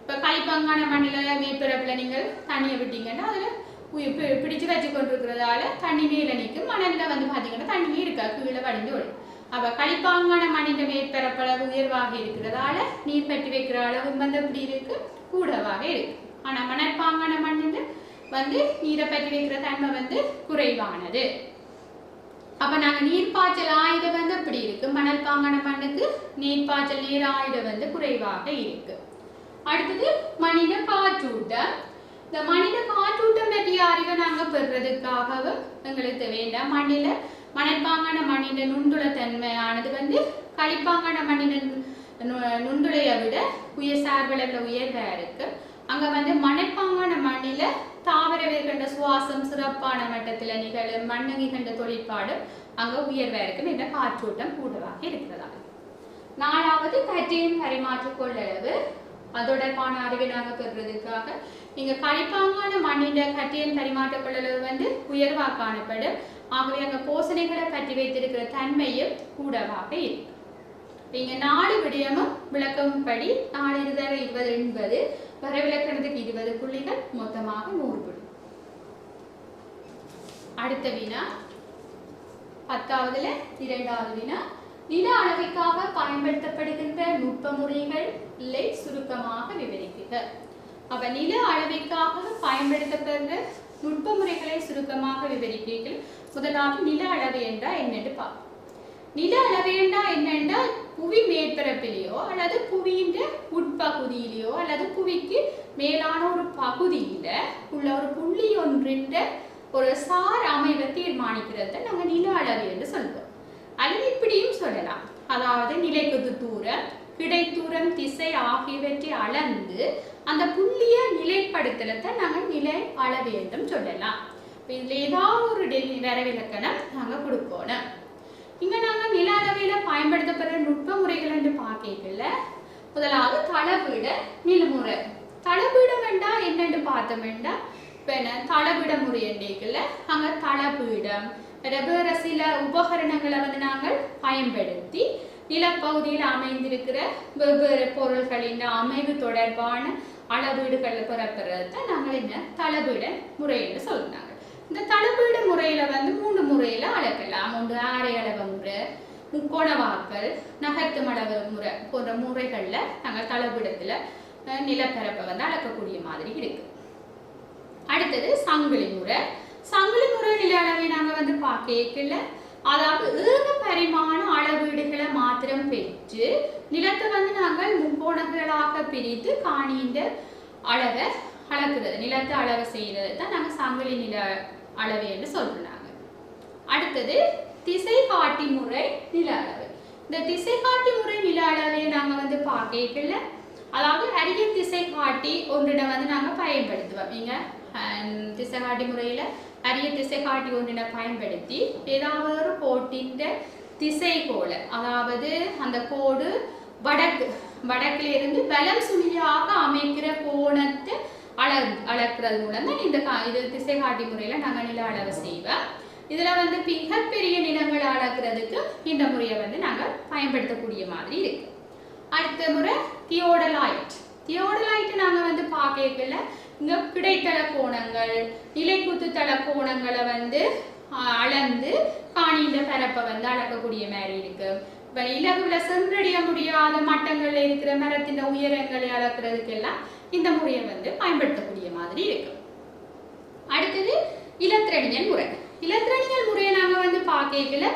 இப்போ களிப்பாங்கான மண்ணில மேற்பரப்புல நீங்கள் தண்ணியை விட்டீங்கன்னா அதில் பிடிச்சு வச்சு கொண்டிருக்கிறதால தண்ணி மேலே நிற்கும். மணல்ல வந்து பார்த்தீங்கன்னா தண்ணியே இருக்கா, கீழே வடிஞ்சு ஓடும். அப்போ களிப்பாங்கான மண்ணின் மேற்பரப்பளவு உயர்வாக இருக்கிறதால நீர் பற்றி வைக்கிற அளவு வந்து எப்படி இருக்கு, கூடவாக இருக்கு. ஆனால் மணற்பாங்கான மண்ணின் வந்து நீரை பற்றி வைக்கிற தன்மை வந்து குறைவானது. அப்போ நாங்கள் நீர்ப்பாய்ச்சல் ஆயுதம் வந்து எப்படி இருக்கு, மணல் பாங்கான மண்ணுக்கு நீர்ப்பாய்ச்சல் நீர் ஆயுதம் வந்து குறைவாக இருக்கு. அடுத்தது மனித காற்றூட்டம். இந்த மனித காற்றூட்டம் பற்றிய அறிவை நாங்கள் பெறுறதுக்காகவும் எங்களுக்கு வேண்டாம். மணற்பாங்கான மண்ணின் நுண்துளை தன்மையானது வந்து களிப்பாங்கான மண்ணின் நுண்துளையை விட உயர் சார்பளவில் உயர்வாக இருக்கு. அங்கே வந்து மணற்பாங்கான மண்ணில் தாவர வேர்கண்ட சுவாசம் சிறப்பான மட்டத்தில் நிகழும் மண்ணங்கி கண்ட தொழிற்பாடு அங்கே உயர்வாக இருக்கு. இந்த காற்றோட்டம் கூடுதலாக இருக்கிறதா. 4வது கற்றையின் பரிமாற்ற கொள்ளளவு. அதோடற்பான அறிவை நாங்கள் பெறுறதுக்காக இங்கே களிப்பாங்கான மண்ணின் கற்றையின் பரிமாற்ற கொள்ளளவு வந்து உயர்வாக காணப்படும். ஆகவே அங்கே போசனைகளை பற்றி வைத்திருக்கிற தன்மையும் கூடவாக இருக்கு. இங்க 4 விடயமும் விளக்கம் படி 4 20 20 என்பது வரைவிலக்கணத்துக்கு 20 புள்ளிகள், மொத்தமாக 100 புள்ளி. அடுத்த வினா 10வதுல 2வது வினா, நில அளவைக்காக பயன்படுத்தப்படுகின்ற நுட்ப முறைகளை சுருக்கமாக விவரிக்குக. அப்ப நில அளவைக்காக பயன்படுத்தப்படுகிற நுட்ப முறைகளை சுருக்கமாக விவரிக்கிறீர்கள். முதலாவது நில அளவு என்றால் என்னன்னு பார்ப்போம். நில அளவு என்றால் என்னென்றா புவி மேற்பரப்பிலேயோ அல்லது புவியின் உட்பகுதியிலேயோ அல்லது புவிக்கு மேலான ஒரு பகுதியில உள்ள ஒரு புள்ளி ஒன்றின் ஒரு சார் அமைவை தீர்மானிக்கிறது நாங்கள் நில அளவு என்று சொல்வோம். அல்லது இப்படியும் சொல்லலாம், அதாவது நிலைக்குத்து தூரம், கிடைத்தூரம், திசை ஆகியவற்றை அளந்து அந்த புள்ளிய நிலைப்படுத்தலத்தை நாங்கள் நிலை அளவு என்றும் சொல்லலாம். இதுல ஏதாவது ஒரு வரைவிலக்கணம் நாங்கள் கொடுக்கணும். இங்க நாங்கள் நில அளவையில பயன்படுத்தப்படுற நுட்ப முறைகள் என்று பார்க்கல. முதலாவது தளபீட நிலமுறை. தளபீடம் என்றா என்னென்று பார்த்தோம்னா, இப்போ என்ன தளபீட முறை என்றைக்குல அங்க தளபீடம் வேறு சில உபகரணங்களை நாங்கள் பயன்படுத்தி நிலப்பகுதியில் அமைந்திருக்கிற வெவ்வேறு பொருள்களின் அமைவு தொடர்பான அளவீடுகளை பெறப்படுறத நாங்கள் என்ன தளபீட முறை என்று சொல்றாங்க. இந்த தளபீட முறையில 3 முறையில அளக்கலாம். ஒன்று ஆரை அளவு முறை, முக்கோண வாக்கல், நகர்த்தும் அளவு முறை போன்ற முறைகள்ல நாங்கள் தளபீடத்துல நிலப்பரப்பை அளக்கக்கூடிய மாதிரி இருக்கு. அடுத்தது சங்கிலி முறை. சங்கிலி முறை நில அளவை நாங்க பார்க்கல. அதாவது ஏக பரிமாண அளவீடுகளை மாத்திரம் பெற்று நிலத்தை நாங்கள் முக்கோணங்களாக பிரித்து காணியின் அளவை அளக்குறது, நிலத்தை அளவு செய்யறது தான் நாங்கள் சங்கிலி நில அளவு என்று சொல்றாங்க. அடுத்தது திசை காட்டி முறை நில அளவு. இந்த திசை காட்டி முறை நில அளவை நாங்க பார்க்கல. அதாவது அரிய திசை காட்டி ஒன்றிட நாங்க பயன்படுத்துவோம். இங்க திசை காட்டி முறையில அரிய திசை காட்டி ஒன்றினை பயன்படுத்தி ஏதாவது ஒரு கோட்டின் திசை கோல, அதாவது அந்த கோடு வடக்குல இருந்து வலம் சுழியாக அமைக்கிற கோணத்தை அளக்கிறது மூலம் தான் இது திசை காட்டி முறையில நாங்கள் நில அளவு செய்வோம். இதுல மிகப்பெரிய நிலங்களை அளக்கிறதுக்கு இந்த முறையை நாங்கள் பயன்படுத்தக்கூடிய மாதிரி இருக்கு. அடுத்த முறை தியோடலைட். தியோடலைட் நாங்க பார்க்கல. இங்க கிடைத்தள கோணங்கள், நிலைக்குத்து தள கோணங்களை அளந்து காணியின் பரப்பை அளக்கக்கூடிய மாதிரி இருக்கு. இப்ப இலகுல சென்றடைய முடியாத மட்டங்கள்ல இருக்கிற மரத்தின் உயரங்களை அளக்கிறதுக்கு எல்லாம் இந்த முறையை பயன்படுத்தக்கூடிய மாதிரி இருக்கு. அடுத்தது இலத்திரனியல் முறை. இலத்திரனியல் முறையை நாங்க பார்க்கல.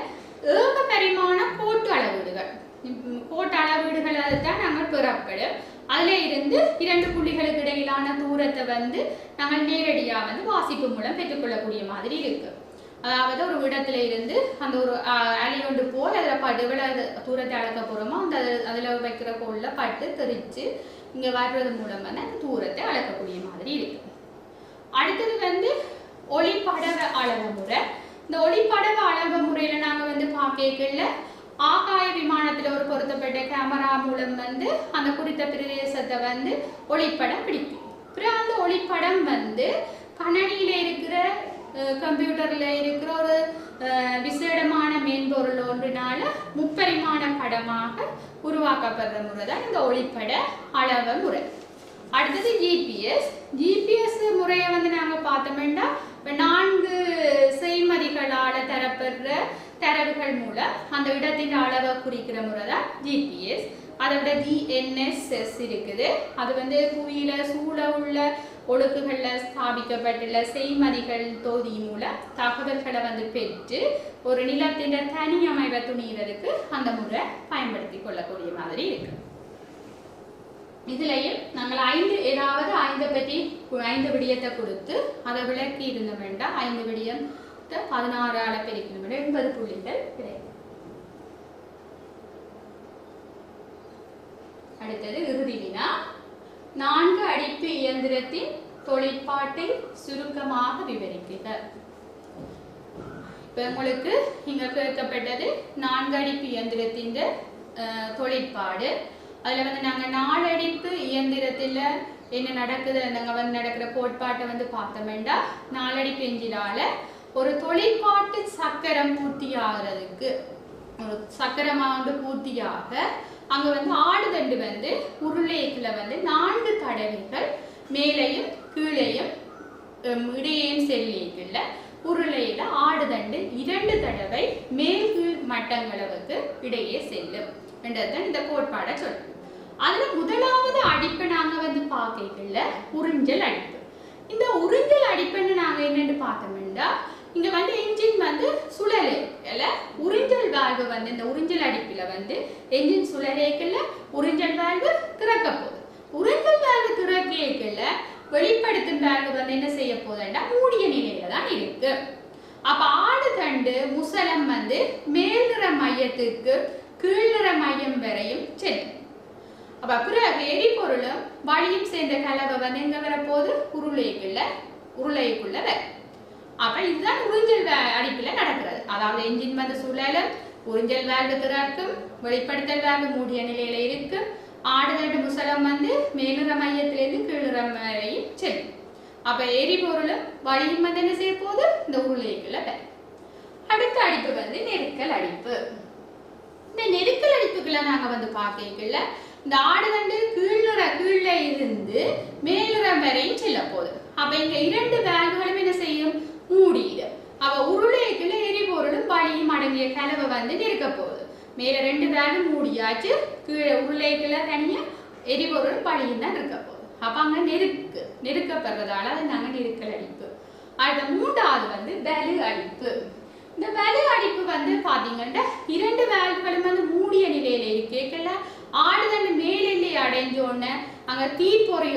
ஏக பரிமாண கோட்டு அளவீடுகள், கோட்டு அளவீடுகள் தான் நாங்கள் பெறப்படும். அதுல இருந்து 2 புள்ளிகளுக்கு இடையிலான தூரத்தை நாங்கள் நேரடியா வாசிப்பு மூலம் பெற்றுக்கொள்ளக்கூடிய மாதிரி இருக்கு. அதாவது ஒரு இடத்துல இருந்து அந்த ஒரு அலை ஒன்று போல் அதில் பட்டு எவ்வளவு தூரத்தை அளக்க போறோமோ அந்த அதில் வைக்கிற கோல்ல பட்டு தெரிச்சு இங்க வர்றது மூலம் அந்த தூரத்தை அளக்கக்கூடிய மாதிரி இருக்கு. அடுத்தது ஒளிப்படவ அளவு முறை. இந்த ஒளிப்படவ அளவு முறையில நாங்க பார்க்கல. ஆகாய விமானத்துல ஒரு பொருத்தப்பட்ட கேமரா மூலம் அந்த குறித்த பிரதேசத்தை ஒளிப்படம் பிடிக்கும். அப்புறம் அந்த ஒளிப்படம் கணனியில இருக்கிற கம்ப்யூட்டர்ல இருக்கிற ஒரு விசேடமான மென்பொருள் ஒன்றினால முப்பரிமாண படமாக உருவாக்கப்படுற முறை தான் இந்த ஒளிப்பட அளவு முறை. அடுத்தது ஜிபிஎஸ். ஜிபிஎஸ் முறையை நாங்க பார்த்தோம்னா 4 செய்மதிகளால தரப்படுற தரவுகள் மூலம் அந்த இடத்தின் அளவை குறிக்கிற முறை தான் ஜிபிஎஸ். அதை விட ஜிஎன்எஸ்எஸ் இருக்குது. அது புவியில சூழ உள்ள ஒழுக்குகள்ல ஸ்தாபிக்கப்பட்டுள்ள செய்மதிகள் தொகுதி மூலம் தகவல்களை பெற்று ஒரு நிலத்தின் தனி அமைவை துணிகிறதுக்கு அந்த முறை பயன்படுத்தி கொள்ளக்கூடிய மாதிரி இருக்கு. இதுலயும் நாங்கள் 5 பற்றி 5 விடயத்தை கொடுத்து அதை விளக்கி இருந்த வேண்டாம். 5 விடயத்தை 16 பெருக்கணும் 80 புள்ளிகள் கிடைக்கும். அடுத்தது இறுதி வினா. 4 அடிப்பு இயந்திரத்தின் தொழிற்பாட்டை சுருக்கமாக விவரிக்குக. இப்ப உங்களுக்கு இங்க கேட்கப்பட்டது 4 அடிப்பு இயந்திரத்தின் தொழிற்பாடு. அதுல நாங்க 4 அடிப்பு இயந்திரத்துல என்ன நடக்குது, நாங்க நடக்கிற கோட்பாட்டை பார்த்தோம்னா 4 அடிப்பு எஞ்சினால ஒரு தொழிற்பாட்டு சக்கரம் பூர்த்தி ஆகிறதுக்கு ஒரு சக்கரமாண்டு பூர்த்தியாக அங்க வந்து ஆடுதண்டு வந்து உருளைக்குள்ள வந்து 4 தடவைகள் மேலையும் கீழையும் இடையேயும் செல்லிக்குள்ள உருளையில ஆடுதண்டு 2 தடவை மேல் கீழ் மட்டங்களவுக்கு இடையே செல்லும் என்றதான் இந்த கோட்பாடை சொல்றோம். அதுல முதலாவது அடிப்பை நாங்க வந்து பார்க்கல உறிஞ்சல் அடிப்பு. இந்த உறிஞ்சல் அடிப்புன்னு நாங்க என்னன்னு பார்த்தோம்னா இங்க வந்து என்ஜின் வந்து சுழலே இல்ல உறிஞ்சல் வால்வு வந்து இந்த உறிஞ்சல் அடிப்புல வந்து என்ஜின் சுழலேக்குள்ள உறிஞ்சல் வால்வு திறக்க போகுது. உறிஞ்சல் வால்வு திறக்கேக்குள்ள வெளிப்படுத்தும் வால்வு வந்து என்ன செய்ய போகுதுன்னா மூடிய நிலையில தான் இருக்கு. அப்ப ஆடுதண்டு முசலம் வந்து மேல் நிற மையத்துக்கு கீழ் நிற மையம் வரையும் செல்லும். அப்ப பிறகு எரிபொருளும் வளியும் சேர்ந்த கலவை வந்து எங்க வரப்போகுது உருளைக்குள்ள வரும். அப்ப இதுதான் உறிஞ்சல் அடிப்புல நடக்கிறது. அதாவது என்ஜின் வந்து சுழலும், உறிஞ்சல் வால்வு திறக்கும், வெளிப்படுத்தல் வால்வு மூடிய நிலையில இருக்கு, ஆடுதண்டு முசலம் வந்து மேலுற மையத்திலிருந்து கீழுற வரையும் செல்லும். அப்ப எரிபொருளும் வளியும் வந்து என்ன செய்ய போகுது இந்த உருளைக்குள்ள வரும். அடுத்த அடிப்பு வந்து நெருக்கல் அடிப்பு. இந்த நெருக்கல் அடிப்புகளை நாங்க வந்து பார்க்கல இந்த ஆடுதண்டு கீழே இருந்து மேலுறம் வரையும் செல்ல போகுது. அப்ப இங்க 2 வால்வுகளும் என்ன செய்யும் மூடிடும். அவ உருளைக்குள்ள எரிபொருளும் வளியும் அடங்கிய கலவை வந்து நெருக்க போகுது. மேல 2 வால்வு மூடியாச்சு, கீழே உருளைக்குள்ள தனியா எரிபொருளும் வளியும் தான் இருக்க போகுது. அப்ப அங்க நெருக்கப்படுறதால அது நாங்க நெருக்கல் அடிப்பு. அடுத்த 3வது வந்து வலு அடிப்பு. இந்த வலு அடிப்பு வந்து பாத்தீங்கன்னா 2 வால்வுகளும் வந்து மூடிய நிலையில இருக்கேக்கல ஆடுதண்டு மேலெல்லை அடைஞ்சோன்னு அங்க தீப்பொறி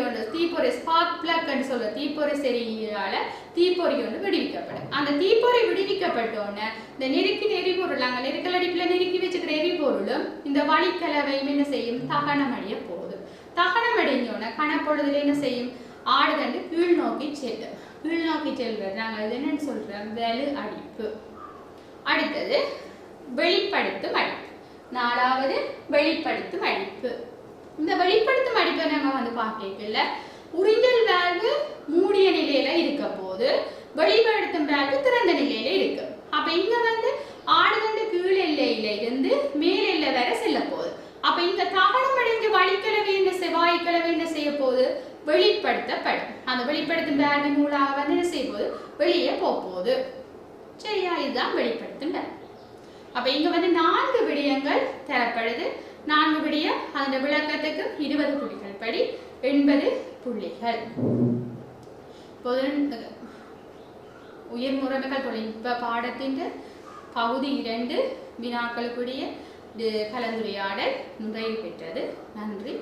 ஸ்பார்க் பிளக்னு சொல்ற தீப்பொறி சரியால தீப்பொறி ஒன்று விடுவிக்கப்படும். அந்த தீப்பொறி விடுவிக்கப்பட்டோன்னு இந்த நெருக்கின எரிபொருள் அங்க நெருக்கல் அடிப்புல நெருக்கி வச்சுக்கிற எரிபொருளும் இந்த வளிக்கலவையும் என்ன செய்யும் தகனம் அடைய போகுது. தகனம் அடைஞ்சோன்னு கணப்பொழுதுல என்ன செய்யும் ஆடுதண்டு கீழ் நோக்கி செல்வது நாங்கள் இது என்னன்னு சொல்றோம் வலு அடிப்பு. அடுத்தது வெளிப்படுத்தும் அடிப்பு. 4வது வெளிப்படுத்தும் அடிப்பு. இந்த வெளிப்படுத்தும் அடிப்பை நம்ம வந்து பார்க்கல உறிஞ்சல் வால்வு மூடிய நிலையில இருக்க போது வெளிப்படுத்தும் வால்வு திறந்த நிலையில இருக்கு. அப்ப இங்க வந்து ஆடுதண்டு கீழ் எல்லையில இருந்து மேல் எல்லை வரை செல்ல போகுது. அப்ப இங்க தகனம் அடைஞ்ச வாயுக்கலவை என்ன செய்ய போகுது வெளிப்படுத்தப்படும். அந்த வெளிப்படுத்தும் வால்வு மூலமாக வந்து என்ன செய்ய போகுது வெளியே போகுது. சரியா, இதுதான் வெளிப்படுத்தும் வால்வு. அப்ப இங்க வந்து 4 விடயங்கள் தரப்படுது. 4 விடயம் அந்த விளக்கத்துக்கு 20 புள்ளிகள் படி 80 புள்ளிகள். உயர் முறைமைகள் தொழில்நுட்ப பாடத்தின் பகுதி 2 வினாக்களுக்குரிய கலந்துரையாடல் நிறைவு பெற்றது. நன்றி.